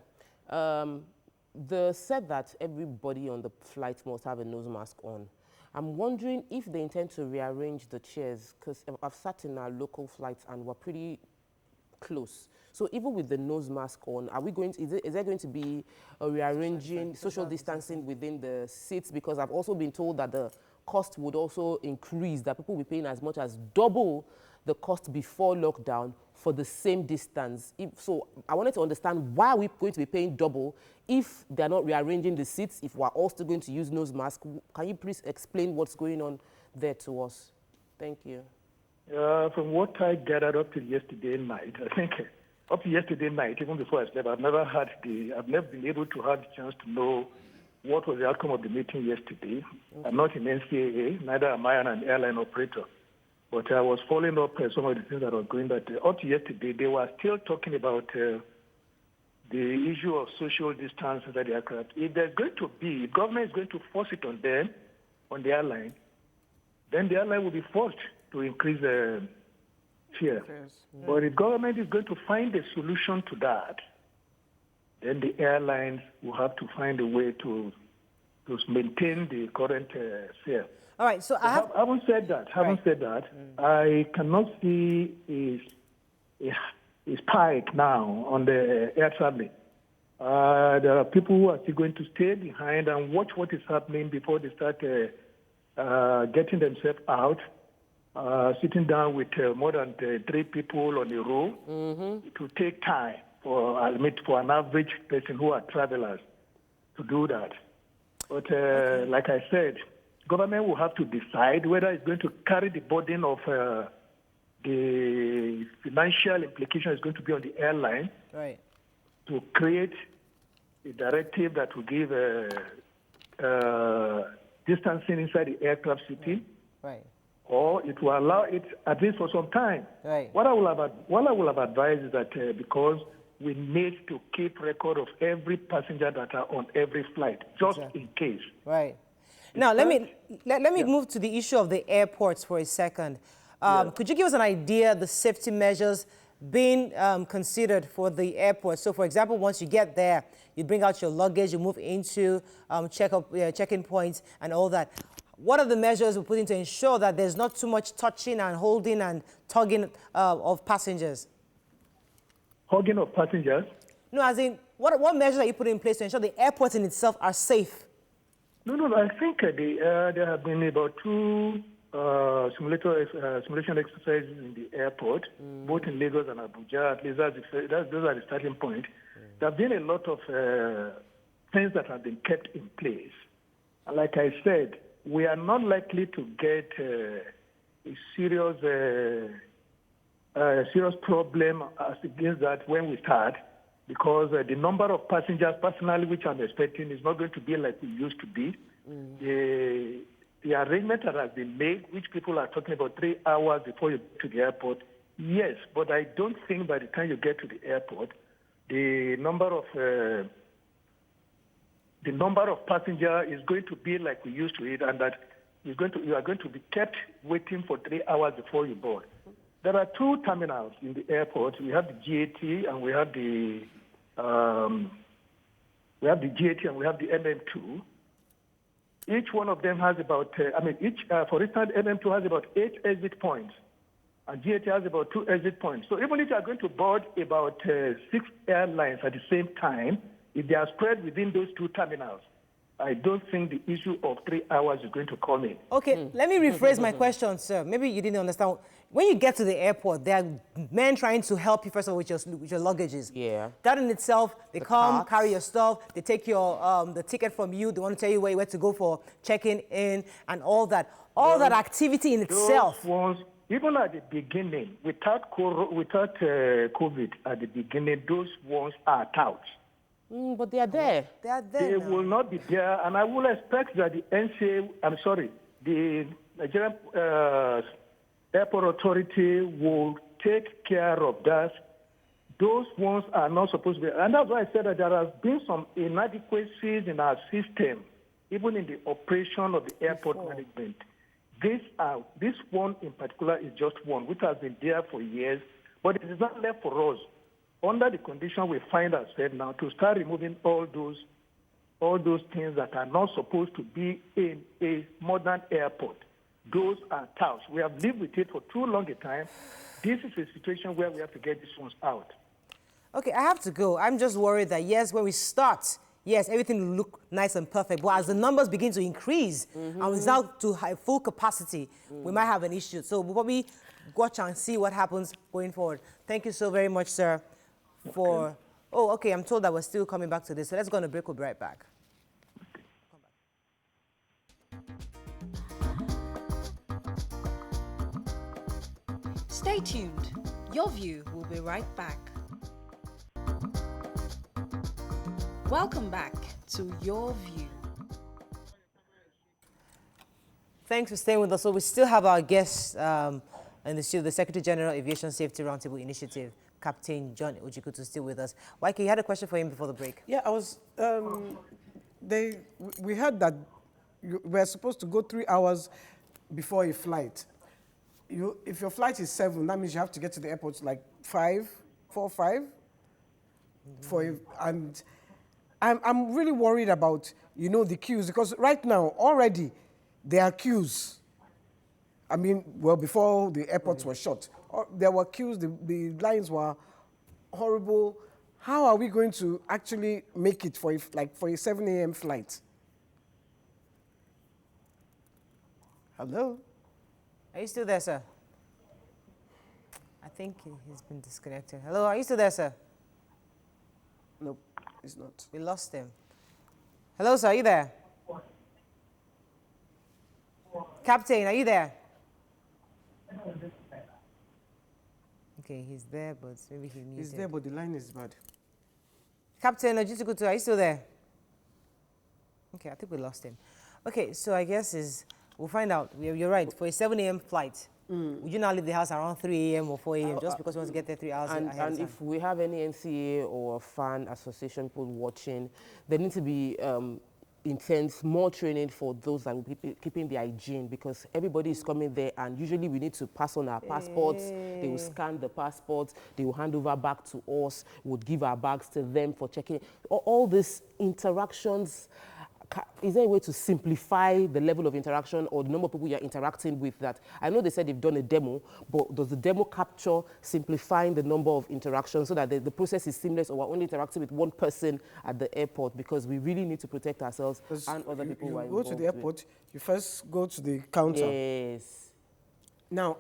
They said that everybody on the flight must have a nose mask on. I'm wondering if they intend to rearrange the chairs, because I've sat in our local flights and we're pretty close. So even with the nose mask on, are we going to, is there going to be a rearranging, social distancing within the seats? Because I've also been told that the cost would also increase, that people will be paying as much as double the cost before lockdown for the same distance. So I wanted to understand, why are we going to be paying double if they're not rearranging the seats, if we're all still going to use nose masks? Can you please explain what's going on there to us? Thank you. From what I gathered up to yesterday night, I think up to yesterday night, even before I slept, I've never been able to have the chance to know what was the outcome of the meeting yesterday. Okay. I'm not in NCAA, neither am I an airline operator. But I was following up some of the things that were going that up to yesterday, they were still talking about the issue of social distance inside the aircraft. If there's going to be, if government is going to force it on them, on the airline, then the airline will be forced to increase the fare. Yes. But if government is going to find a solution to that, then the airlines will have to find a way to maintain the current fare. All right, so having said that, I cannot see a spike now on the air traveling. There are people who are still going to stay behind and watch what is happening before they start getting themselves out, sitting down with more than 3 people on a row. It will take time for an average person who are travelers to do that. But like I said, government will have to decide whether it's going to carry the burden of the financial implication is going to be on the airline, right, to create a directive that will give distancing inside the aircraft seating, right, or it will allow it at least for some time. Right. What I will have advised is that because we need to keep record of every passenger that are on every flight, just in case. Right. Now, let me move to the issue of the airports for a second. Could you give us an idea of the safety measures being considered for the airport? So, for example, once you get there, you bring out your luggage, you move into check-in points and all that. What are the measures we're putting to ensure that there's not too much touching and holding and tugging of passengers? Hugging of passengers? No, as in, what measures are you putting in place to ensure the airports in itself are safe? No, I think there have been about 2 simulation exercises in the airport, both in Lagos and Abuja. At least those are the starting point. There have been a lot of things that have been kept in place. And like I said, we are not likely to get a serious problem as against that when we start, because the number of passengers, personally, which I'm expecting, is not going to be like we used to be. The arrangement that has been made, which people are talking about 3 hours before you get to the airport, yes, but I don't think by the time you get to the airport, the number of passengers is going to be like we used to it, and that you are going to be kept waiting for 3 hours before you board. There are 2 terminals in the airport. We have the GAT and we have the GAT and we have the MM2. Each one of them has about, for instance, MM2 has about 8 exit points, and GAT has about 2 exit points. So even if you are going to board about 6 airlines at the same time, if they are spread within those 2 terminals, I don't think the issue of 3 hours is going to come in. Okay, let me rephrase my question, sir. Maybe you didn't understand. When you get to the airport, there are men trying to help you, first of all, with your luggages. Yeah. That in itself, they come, carts. carry your stuff, they take your the ticket from you, they want to tell you where to go for checking in and all that. All that activity in itself. Ones, even at the beginning, without COVID, at the beginning, those ones are touts. But they are there. They are there They now. will not be there, and I will expect that the the Nigerian Airport Authority will take care of that. Those ones are not supposed to be, and that's why I said that there has been some inadequacies in our system, even in the operation of the airport management. This one in particular is just one, which has been there for years, but it is not left for us, under the condition we find ourselves now, to start removing all those things that are not supposed to be in a modern airport. Those are touts. We have lived with it for too long a time. This is a situation where we have to get these ones out. Okay, I have to go. I'm just worried that, yes, when we start, yes, everything will look nice and perfect. But as the numbers begin to increase and it's now to full capacity, we might have an issue. So we'll probably watch and see what happens going forward. Thank you so very much, sir, for... Oh, okay, I'm told that we're still coming back to this. So let's go on a break. We'll be right back. Stay tuned. Your View will be right back. Welcome back to Your View. Thanks for staying with us. So we still have our guest in the studio, the Secretary General Aviation Safety Roundtable Initiative, Captain John Ojikutu, still with us. Waike, you had a question for him before the break. Yeah, I was. We heard that we're supposed to go 3 hours before a flight. If your flight is 7, that means you have to get to the airport like 4 or 5. And I'm really worried about, the queues, because right now already there are queues. I mean, well, before the airports were shut, there were queues, the lines were horrible. How are we going to actually make it for a 7 a.m. flight? Hello? Are you still there, sir? I think he's been disconnected. Hello, are you still there, sir? Nope, it's not. We lost him. Hello, sir, are you there? Captain, are you there? Okay, he's there, but maybe he muted. He's there, but the line is bad. Captain Ojikutu, are you still there? Okay, I think we lost him. Okay, so I guess we'll find out. You're right. For a 7 a.m. flight, would you now leave the house around 3 a.m. or 4 a.m. just because you want to get there 3 hours ahead of And time? if we have any NCA or fan association people watching, there needs to be intense, more training for those that will be keeping the hygiene, because everybody is coming there, and usually we need to pass on our passports. They will scan the passports. They will hand over back to us. We would give our bags to them for checking. All these interactions. Is there a way to simplify the level of interaction or the number of people you're interacting with? That I know they said they've done a demo, but does the demo capture simplifying the number of interactions so that the process is seamless, or we're only interacting with one person at the airport? Because we really need to protect ourselves and other people who are You go to the involved airport, you first go to the counter. Yes. Now,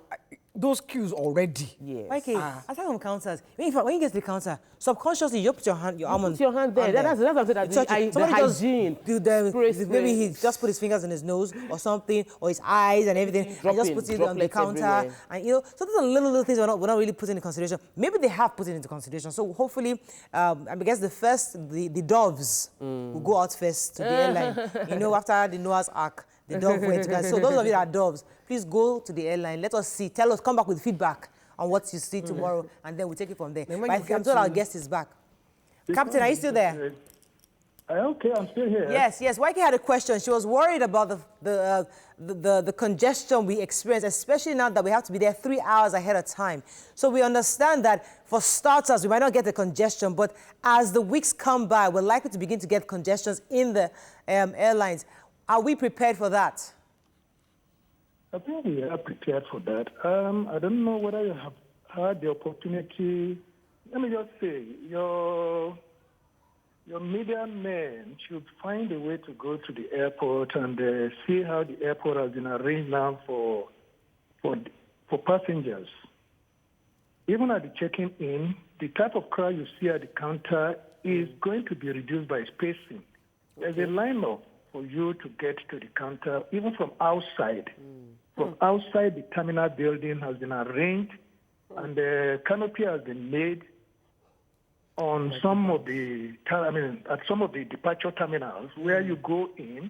those queues already. Yes. Okay, aside from counters, when you get to the counter, subconsciously you put your arm on. Put your hand there. That's what I'm saying. You touch it. The hygiene. Maybe he just put his fingers in his nose or something, or his eyes and everything, and just put it on the counter. Everywhere. And you know, so those are little things we're not really putting into consideration. Maybe they have put it into consideration. So hopefully, I guess the doves will go out first to the airline. You know, after the Noah's Ark. The dove went to So those of you that are doves, please go to the airline. Let us see. Tell us, come back with feedback on what you see tomorrow, and then we'll take it from there. But I'm told our guest is back. Captain, are you still there? Okay, I'm still here. Yes. YK had a question. She was worried about the congestion we experience, especially now that we have to be there 3 hours ahead of time. So we understand that for starters, we might not get the congestion, but as the weeks come by, we're likely to begin to get congestions in the airlines. Are we prepared for that? I think we are prepared for that. I don't know whether you have had the opportunity. Let me just say, your media men should find a way to go to the airport and see how the airport has been arranged now for passengers. Even at the checking in, the type of crowd you see at the counter is going to be reduced by spacing. There's a lineup for you to get to the counter, even from outside. From outside, the terminal building has been arranged, and the canopy has been made on some of the, at some of the departure terminals where you go in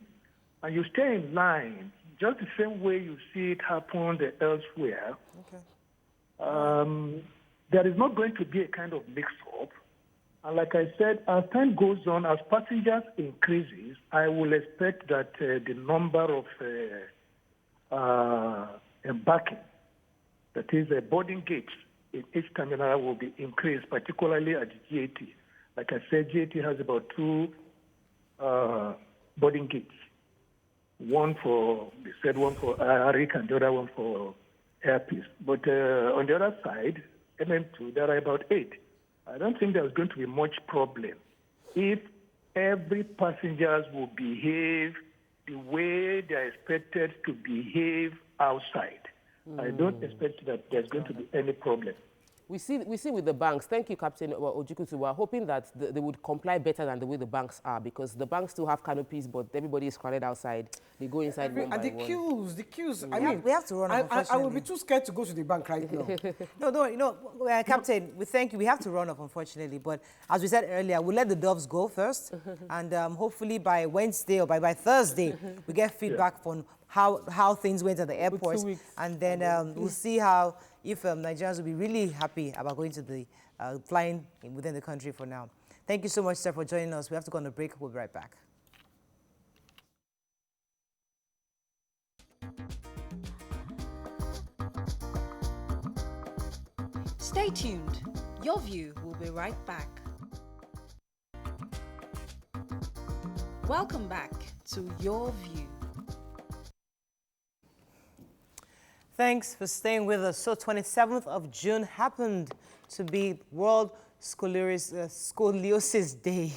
and you stay in line, just the same way you see it happen elsewhere. Okay. There is not going to be a kind of mix-up. And like I said, as time goes on, as passengers increases, I will expect that the number of embarking, that is boarding gates in each terminal, will be increased, particularly at GAT. Like I said, GAT has about 2 boarding gates. One for Arik and the other one for Airpeace. But on the other side, MM2, there are about 8. I don't think there's going to be much problem if every passenger will behave the way they are expected to behave outside. I don't expect that there's going to be any problem. We see with the banks, thank you, Captain Ojikutu, we're hoping that they would comply better than the way the banks are, because the banks still have canopies, but everybody is crowded outside. They go inside one by and the one. queues. I mean, we have to run off, I will be too scared to go to the bank right now. No, don't worry. No, Captain, we thank you. We have to run off, unfortunately. But as we said earlier, we'll let the doves go first. And hopefully by Wednesday or by Thursday, we get feedback from how things went at the airports. And then we'll see how, if Nigerians will be really happy about going to the flying within the country for now. Thank you so much, sir, for joining us. We have to go on a break. We'll be right back. Stay tuned. Your View will be right back. Welcome back to Your View. Thanks for staying with us. So 27th of June happened to be World Scoliosis Day.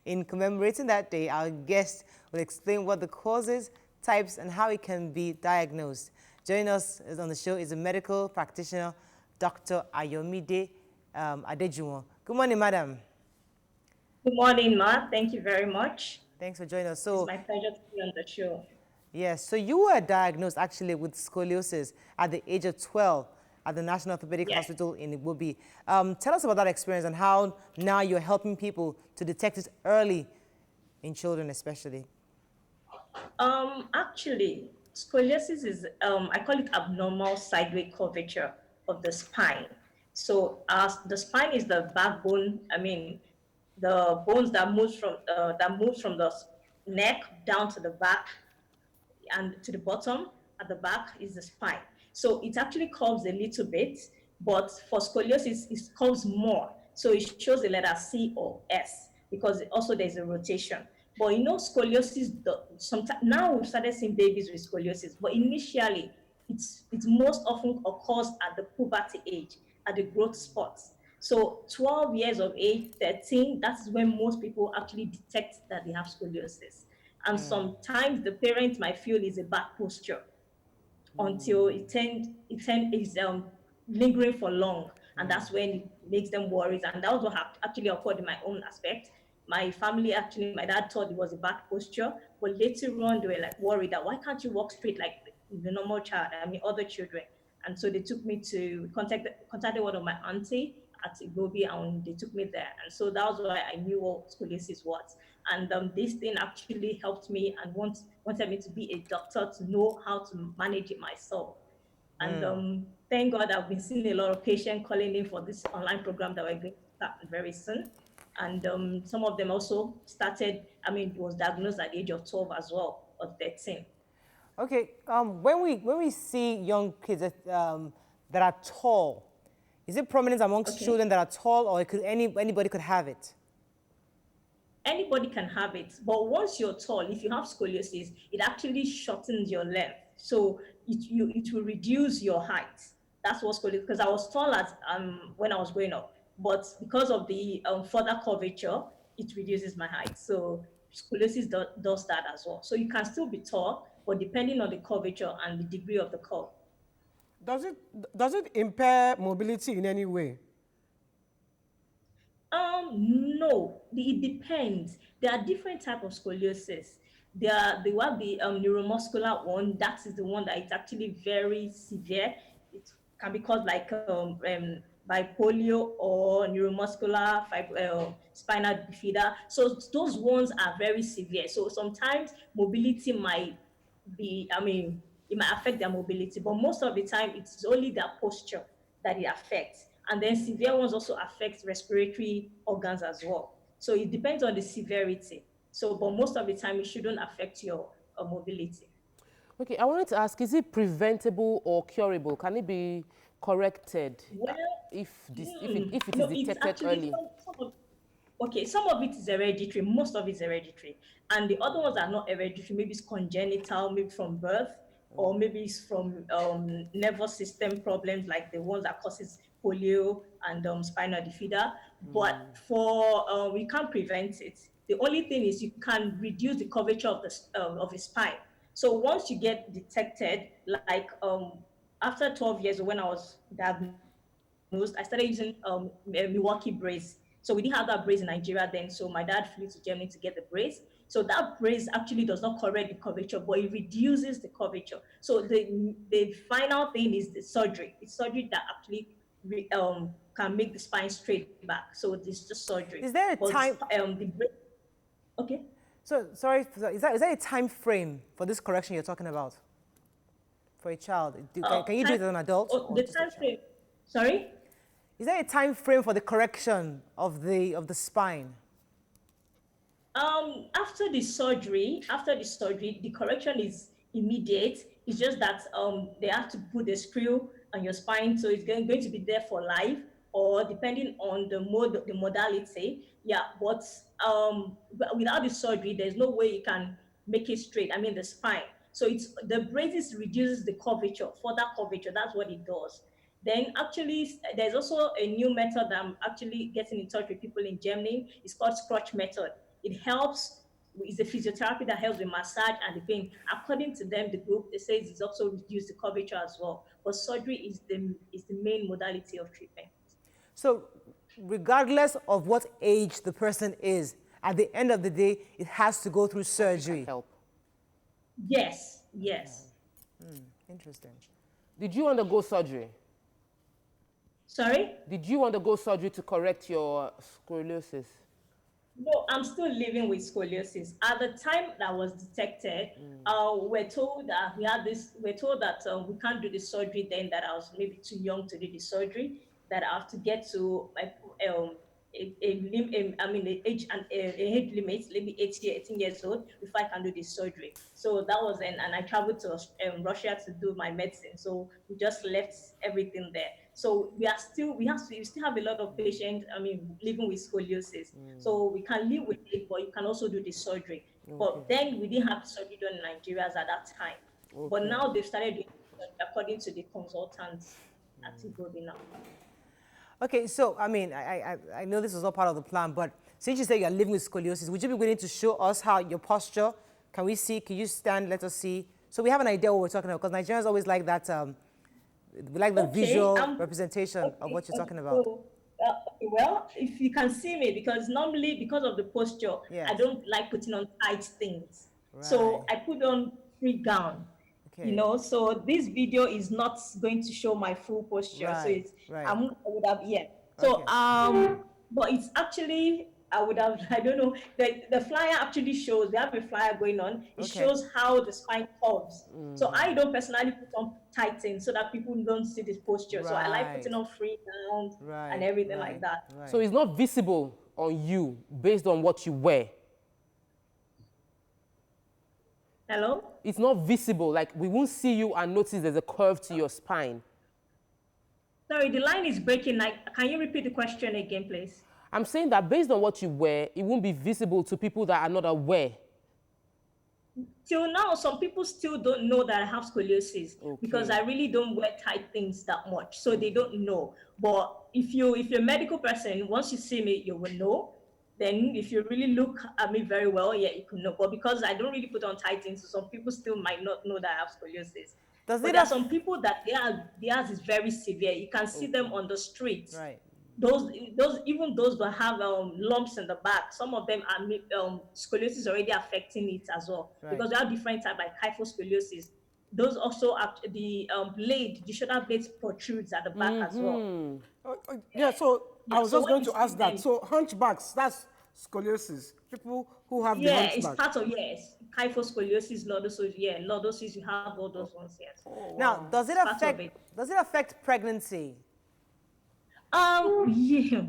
In commemorating that day, our guest will explain what the causes, types, and how it can be diagnosed. Joining us on the show is a medical practitioner, Dr. Ayomide Adejuwon. Good morning, madam. Good morning, Ma. Thank you very much. Thanks for joining us. It's my pleasure to be on the show. Yes, so you were diagnosed actually with scoliosis at the age of 12 at the National Orthopedic Hospital in Iwobi. Tell us about that experience and how now you're helping people to detect it early in children especially. Actually, scoliosis is, I call it abnormal sideways curvature of the spine. So the spine is the backbone, the bones that moves from the neck down to the back and to the bottom. At the back is the spine. So it actually curves a little bit, but for scoliosis, it curves more. So it shows the letter C or S because also there's a rotation. But scoliosis, sometimes now we've started seeing babies with scoliosis, but initially it's most often occurs at the puberty age, at the growth spots. So 12 years of age, 13, that's when most people actually detect that they have scoliosis. And sometimes the parent might feel it's a bad posture. until is lingering for long, and that's when it makes them worried. And that was what actually occurred in my own aspect. My family actually, my dad thought it was a bad posture, but later on they were like worried that why can't you walk straight like the normal child? I mean, other children. And so they took me to contacted one of my auntie at Igobi, and they took me there. And so that was why I knew what scoliosis was. And this thing actually helped me and wanted me to be a doctor to know how to manage it myself. And thank God I've been seeing a lot of patients calling in for this online program that we're going to start very soon. And some of them also started, I mean, was diagnosed at the age of 12 as well, or 13. Okay, when we see young kids that are tall, is it prominent amongst children that are tall, or anybody could have it? Anybody can have it, but once you're tall, if you have scoliosis, it actually shortens your length. So it will reduce your height. That's what scoliosis, because I was tall when I was growing up, but because of the further curvature, it reduces my height. So scoliosis does that as well. So you can still be tall, but depending on the curvature and the degree of the curve. Does it impair mobility in any way? No, it depends. There are different types of scoliosis. They have the neuromuscular one. That is the one that is actually very severe. It can be caused like by polio or neuromuscular spinal bifida. So those ones are very severe. So sometimes mobility might be, I mean, it might affect their mobility, but most of the time it's only their posture that it affects. And then severe ones also affect respiratory organs as well. So it depends on the severity. So, but most of the time it shouldn't affect your mobility. Okay, I wanted to ask, is it preventable or curable? Can it be corrected if it is detected early? Some of it is hereditary, most of it is hereditary. And the other ones are not hereditary, maybe it's congenital, maybe from birth, or maybe it's from nervous system problems like the ones that causes polio and spinal bifida. But we can't prevent it. The only thing is you can reduce the curvature of the spine. So once you get detected, like after 12 years when I was diagnosed, I started using Milwaukee brace. So we didn't have that brace in Nigeria then. So my dad flew to Germany to get the brace. So that brace actually does not correct the curvature, but it reduces the curvature. So the final thing is the surgery. It's surgery that actually can make the spine straight back. So it's just surgery. Is there a time? Okay. So sorry, is there a time frame for this correction you're talking about? For a child, can you do it as an adult? The time frame. Sorry. Is there a time frame for the correction of the spine? After the surgery, the correction is immediate. It's just that they have to put a screw on your spine, so it's going to be there for life, or depending on the modality. Yeah, but without the surgery, there's no way you can make it straight. I mean, the spine. So the braces reduces the curvature, further curvature. That's what it does. Then actually, there's also a new method that I'm actually getting in touch with people in Germany. It's called scratch method. It helps. It's a physiotherapy that helps with massage and the pain. According to them, the group, they say it's also reduced the curvature as well. But surgery is the main modality of treatment. So regardless of what age the person is, at the end of the day, it has to go through surgery. Help. Yes. Interesting. Did you undergo surgery? Sorry? Did you undergo surgery to correct your scoliosis? No, I'm still living with scoliosis. At the time that was detected, we're told that we can't do the surgery then, that I was maybe too young to do the surgery, that I have to get to an age limit, maybe 18 years old, before I can do this surgery. So that was and I traveled to Russia to do my medicine. So we just left everything there. So we still have a lot of patients, living with scoliosis. So we can live with it, but you can also do the surgery. Okay. But then we didn't have surgery done in Nigeria at that time. Okay. But now they've started doing it according to the consultants at Igobi now. Okay, so I know this was not part of the plan, but since you say you're living with scoliosis, would you be willing to show us how your posture? Can we see? Can you stand? Let us see So we have an idea what we're talking about, because Nigerians always like that, we like the visual representation of what you're talking about. So, well, if you can see me, because normally because of the posture, Yes. I don't like putting on tight things. Right. So I put on free gown. Okay. You know, so this video is not going to show my full posture. Right, So it's right. I would have So Okay. but it's actually I would have I don't know the flyer actually shows we have a flyer going on. It Okay. shows how the spine curves. So I don't personally put on tighten so that people don't see this posture. So I like putting on free gown and everything like that. Right. So it's not visible on you based on what you wear. Hello? It's not visible, like we won't see you and notice there's a curve to your spine. Sorry, the line is breaking. Like, can you repeat the question again, please? I'm saying that based on what you wear, it won't be visible to people that are not aware. Till now, some people still don't know that I have scoliosis because I really don't wear tight things that much, so they don't know. But if you're a medical person, once you see me, you will know. Then if you really look at me very well, yeah, you can know. But because I don't really put on tight things, so some people still might not know that I have scoliosis. But there are some people that theirs is very severe. You can see them on the streets. Right. Even those that have lumps in the back, some of them are scoliosis already affecting it as well, because there are different types like kyphoscoliosis. Those also are the shoulder blades protrudes at the back as well. Yeah, so I was just going to ask that. So hunchbacks, that's scoliosis. People who have the hunchback. It's part of kyphoscoliosis, lordosis. You have all those ones. Yes. Now, does it affect pregnancy? Yeah.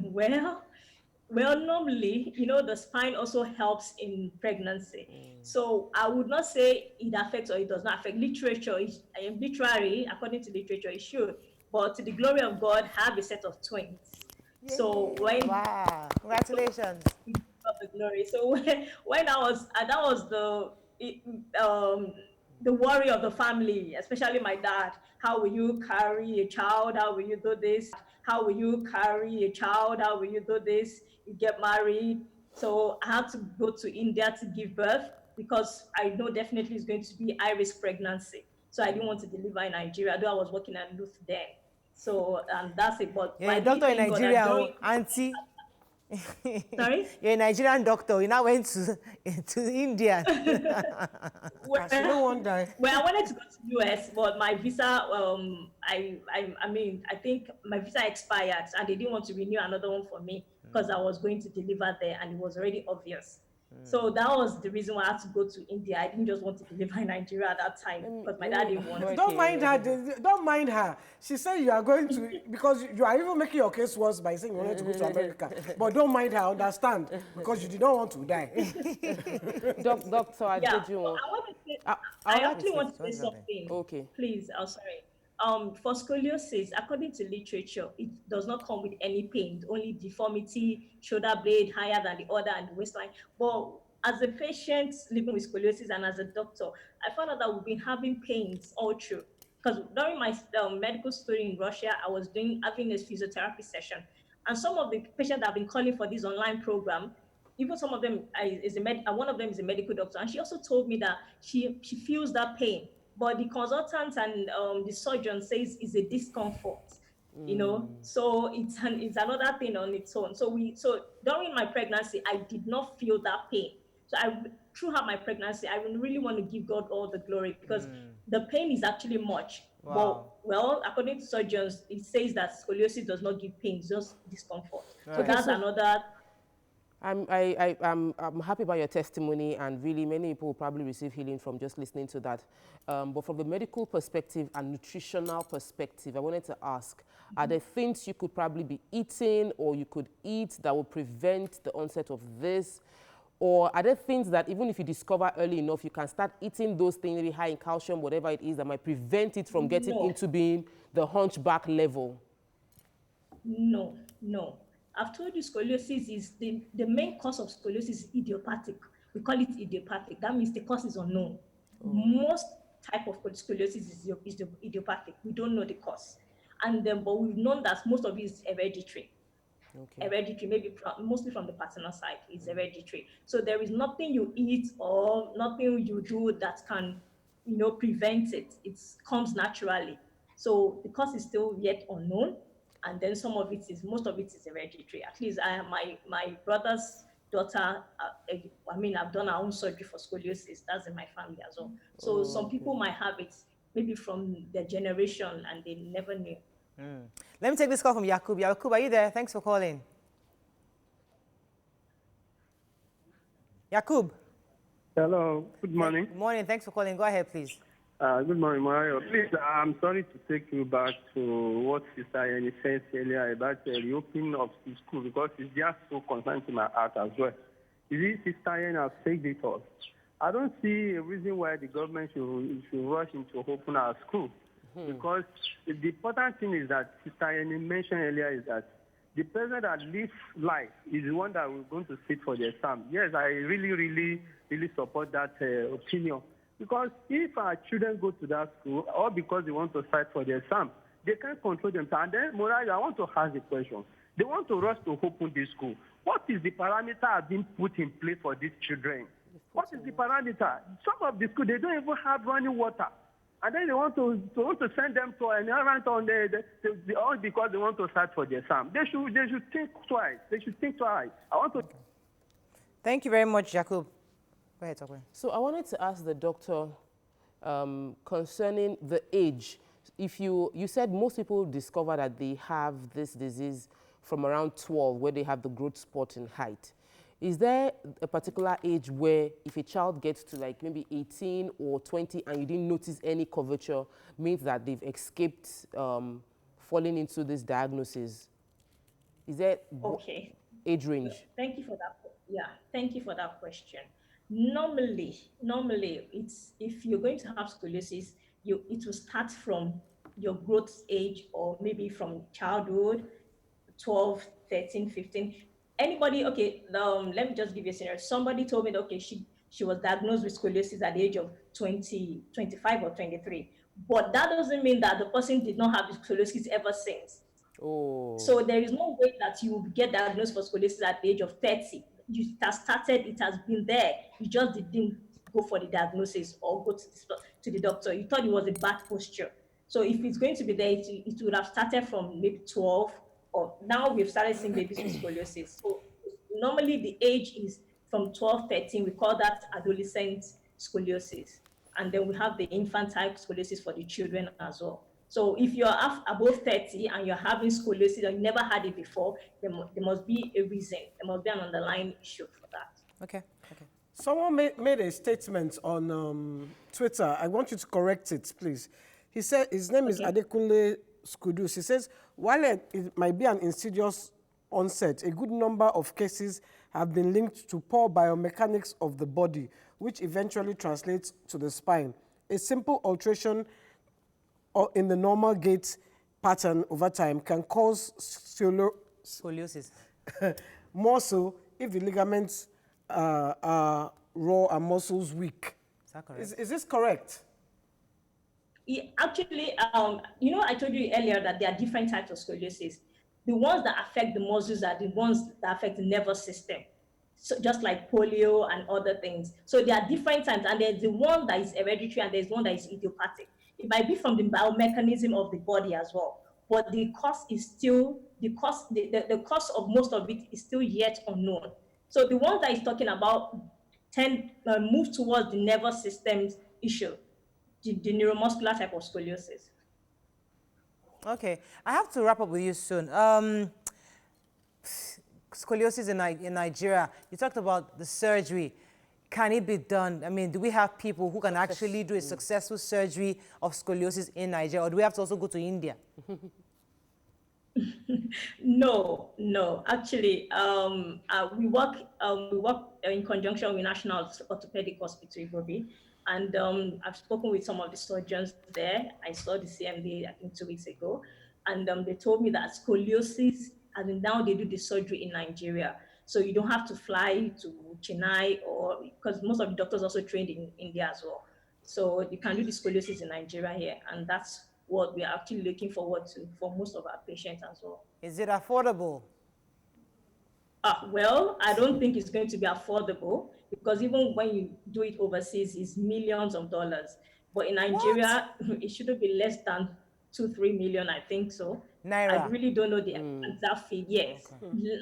Well, normally, the spine also helps in pregnancy. So I would not say it affects or it does not affect. Literally, according to literature, it should. But to the glory of God, have a set of twins. Yay. So wow, congratulations. Of the glory. So when that was the worry of the family, especially my dad. How will you carry a child? How will you do this? How will you carry a child? How will you do this? You get married. So I had to go to India to give birth because I know definitely it's going to be high-risk pregnancy. So I didn't want to deliver in Nigeria, though I was working at Luth then. So that's it. But yeah, doctor in Nigeria, auntie. Sorry? You're a Nigerian doctor. You now went to India. Well, I wanted to go to US, but my visa, I think my visa expired, and they didn't want to renew another one for me because I was going to deliver there, and it was already obvious. So that was the reason why I had to go to India. I didn't just want to deliver in Nigeria at that time because my dad didn't want to. Don't mind her. Don't mind her. She said you are going to, because you are even making your case worse by saying you wanted to go to America. But don't mind her, understand, because you did not want to die. Doctor, I did you. I actually want to say something. Okay. Please, sorry. For scoliosis, according to literature, it does not come with any pain, only deformity, shoulder blade higher than the other, and the waistline. But as a patient living with scoliosis and as a doctor, I found out that we've been having pains all through. Because during my medical study in Russia, I was having a physiotherapy session, and some of the patients that have been calling for this online program, even some of them one of them is a medical doctor, and she also told me that she feels that pain. But the consultant and the surgeon says it's a discomfort, so it's another thing on its own. So during my pregnancy, I did not feel that pain. So throughout my pregnancy, I really want to give God all the glory because the pain is actually much. Wow. But, well, according to surgeons, it says that scoliosis does not give pain, it's just discomfort. Right. So that's another. I'm happy about your testimony, and really many people will probably receive healing from just listening to that. But from the medical perspective and nutritional perspective, I wanted to ask, are there things you could probably be eating or you could eat that will prevent the onset of this? Or are there things that even if you discover early enough, you can start eating those things, maybe high in calcium, whatever it is, that might prevent it from getting into being the hunchback level? No. I've told you scoliosis is the main cause of scoliosis is idiopathic. We call it idiopathic. That means the cause is unknown. Most type of scoliosis is idiopathic. We don't know the cause. And but we've known that most of it is hereditary. Okay. Hereditary, maybe mostly from the paternal side, is hereditary. So there is nothing you eat or nothing you do that can, prevent it. It comes naturally. So the cause is still yet unknown, and then most of it is hereditary. At least my brother's daughter, I've done our own surgery for scoliosis. That's in my family as well. So some people might have it maybe from their generation and they never knew. Let me take this call from Yakub. Yakub, are you there? Thanks for calling. Yakub. Hello, good morning. Good morning. Thanks for calling. Go ahead, please. Good morning, Mario. Please, I'm sorry to take you back to what Sister Annie said earlier about the reopening of the school, because it's just so concerned to my heart as well. You see, Sister Annie has said it all. I don't see a reason why the government should rush into open our school, because the important thing is that Sister Annie mentioned earlier is that the president that lives life is the one that we're going to sit for the exam. Yes, I really support that opinion. Because if our children go to that school, or because they want to fight for the exam, they can't control themselves. And then, Morali, I want to ask the question. They want to rush to open this school. What is the parameter being put in place for these children? What is the parameter? Some of the schools, they don't even have running water. And then they want to send them to an environment all because they want to start for the exam. They should think twice. They should think twice. I want to. Thank you very much, Jakub. Go ahead, talk. So I wanted to ask the doctor concerning the age. If you said most people discover that they have this disease from around 12, where they have the growth spurt in height. Is there a particular age where if a child gets to like maybe 18 or 20 and you didn't notice any curvature, means that they've escaped falling into this diagnosis? Is there age range? Thank you for that. Yeah, thank you for that question. Normally, it's if you're going to have scoliosis, it will start from your growth age, or maybe from childhood, 12, 13, 15. Anybody, let me just give you a scenario. Somebody told me that, she was diagnosed with scoliosis at the age of 20, 25 or 23. But that doesn't mean that the person did not have scoliosis ever since. Oh. So there is no way that you get diagnosed for scoliosis at the age of 30. It has started, it has been there. You just didn't go for the diagnosis or go to the doctor. You thought it was a bad posture. So if it's going to be there, it would have started from maybe 12, or now we've started seeing babies with scoliosis. So normally the age is from 12, 13. We call that adolescent scoliosis. And then we have the infant type scoliosis for the children as well. So if you're above 30 and you're having scoliosis and you never had it before, there must be a reason. There must be an underlying issue for that. Okay. Someone made a statement on Twitter. I want you to correct it, please. He said his name is Adekunle Skudus. He says, while it might be an insidious onset, a good number of cases have been linked to poor biomechanics of the body, which eventually translates to the spine. A simple alteration in the normal gait pattern over time can cause Scoliosis. More so if the ligaments are raw and muscles weak. Is that correct? Is this correct? Actually, I told you earlier that there are different types of scoliosis. The ones that affect the muscles are the ones that affect the nervous system. So just like polio and other things. So there are different types, and there's the one that is hereditary and there's one that is idiopathic. It might be from the biomechanism of the body as well, but the cause is still, the cause of most of it is still yet unknown. So the ones that he's talking about move towards the nervous system's issue, the neuromuscular type of scoliosis. Okay, I have to wrap up with you soon. Scoliosis in Nigeria, you talked about the surgery. Can it be done? I mean, do we have people who can actually do a successful surgery of scoliosis in Nigeria, or do we have to also go to India? No. Actually, we work in conjunction with National Orthopedic Hospital, Igobi, and I've spoken with some of the surgeons there. I saw the CMD, I think 2 weeks ago, and they told me that scoliosis, and now they do the surgery in Nigeria. So you don't have to fly to Chennai, or because most of the doctors also trained in India as well. So you can do the scoliosis in Nigeria here, and that's what we are actually looking forward to for most of our patients as well. Is it affordable? Well, I don't think it's going to be affordable, because even when you do it overseas, it's millions of dollars. But in Nigeria, it shouldn't be less than 2-3 million, I think so. I Naira. really don't know the exact figure. Yes,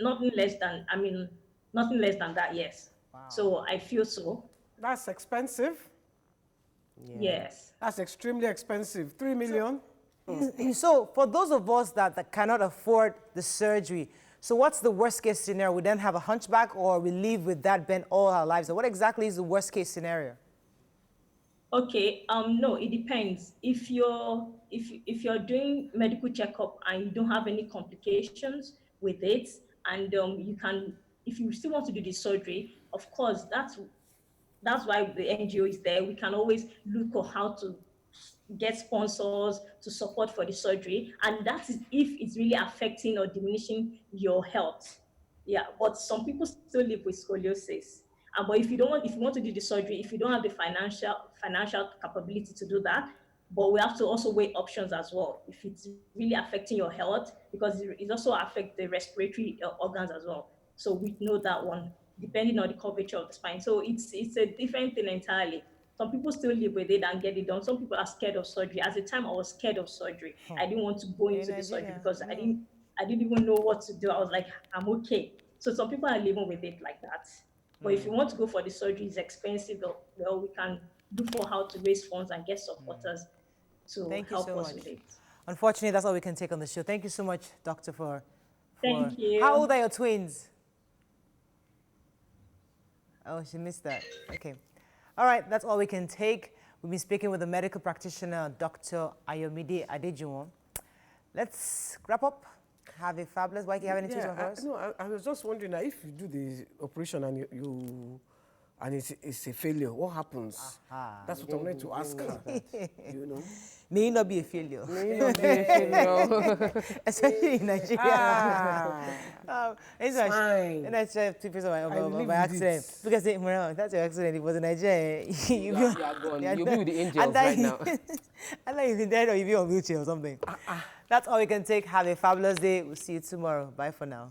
nothing less than. I mean, nothing less than that. Yes. So I feel so. That's expensive. Yes. That's extremely expensive. 3 million. So for those of us that cannot afford the surgery, so what's the worst case scenario? We then have a hunchback, or we live with that bent all our lives? Or what exactly is the worst case scenario? Okay. No, it depends. If you're doing medical checkup and you don't have any complications with it, and you can, if you still want to do the surgery, of course, that's why the NGO is there. We can always look at how to get sponsors to support for the surgery, and that is if it's really affecting or diminishing your health. Yeah, but some people still live with scoliosis. But if you want to do the surgery, if you don't have the financial capability to do that, but we have to also weigh options as well. If it's really affecting your health, because it also affects the respiratory organs as well. So we know that one, depending on the curvature of the spine. So it's a different thing entirely. Some people still live with it and get it done. Some people are scared of surgery. At the time, I was scared of surgery. I didn't want to go into the surgery because I didn't even know what to do. I was like, I'm okay. So some people are living with it like that. But if you want to go for the surgery, it's expensive. Well, we can look for how to raise funds and get supporters to help us with it. Unfortunately, that's all we can take on the show. Thank you so much, Doctor, for Thank you. How old are your twins? Oh, she missed that. Okay. All right, that's all we can take. We've been speaking with the medical practitioner, Dr. Ayomide Adejuwon. Let's wrap up. Have a fabulous. Why do you have any tweets for us? No, I was just wondering that if you do the operation and and it's a failure, what happens? That's what I wanted to ask her. You know, May it not be a failure. May it not be a failure. Especially in Nigeria. It's fine. And I tried to by accident. Because that's your accident. It was in Nigeria. You are gone. You'll be with the angels right now. I like you've been dead or you'll be on wheelchair or something. That's all we can take. Have a fabulous day. We'll see you tomorrow. Bye for now.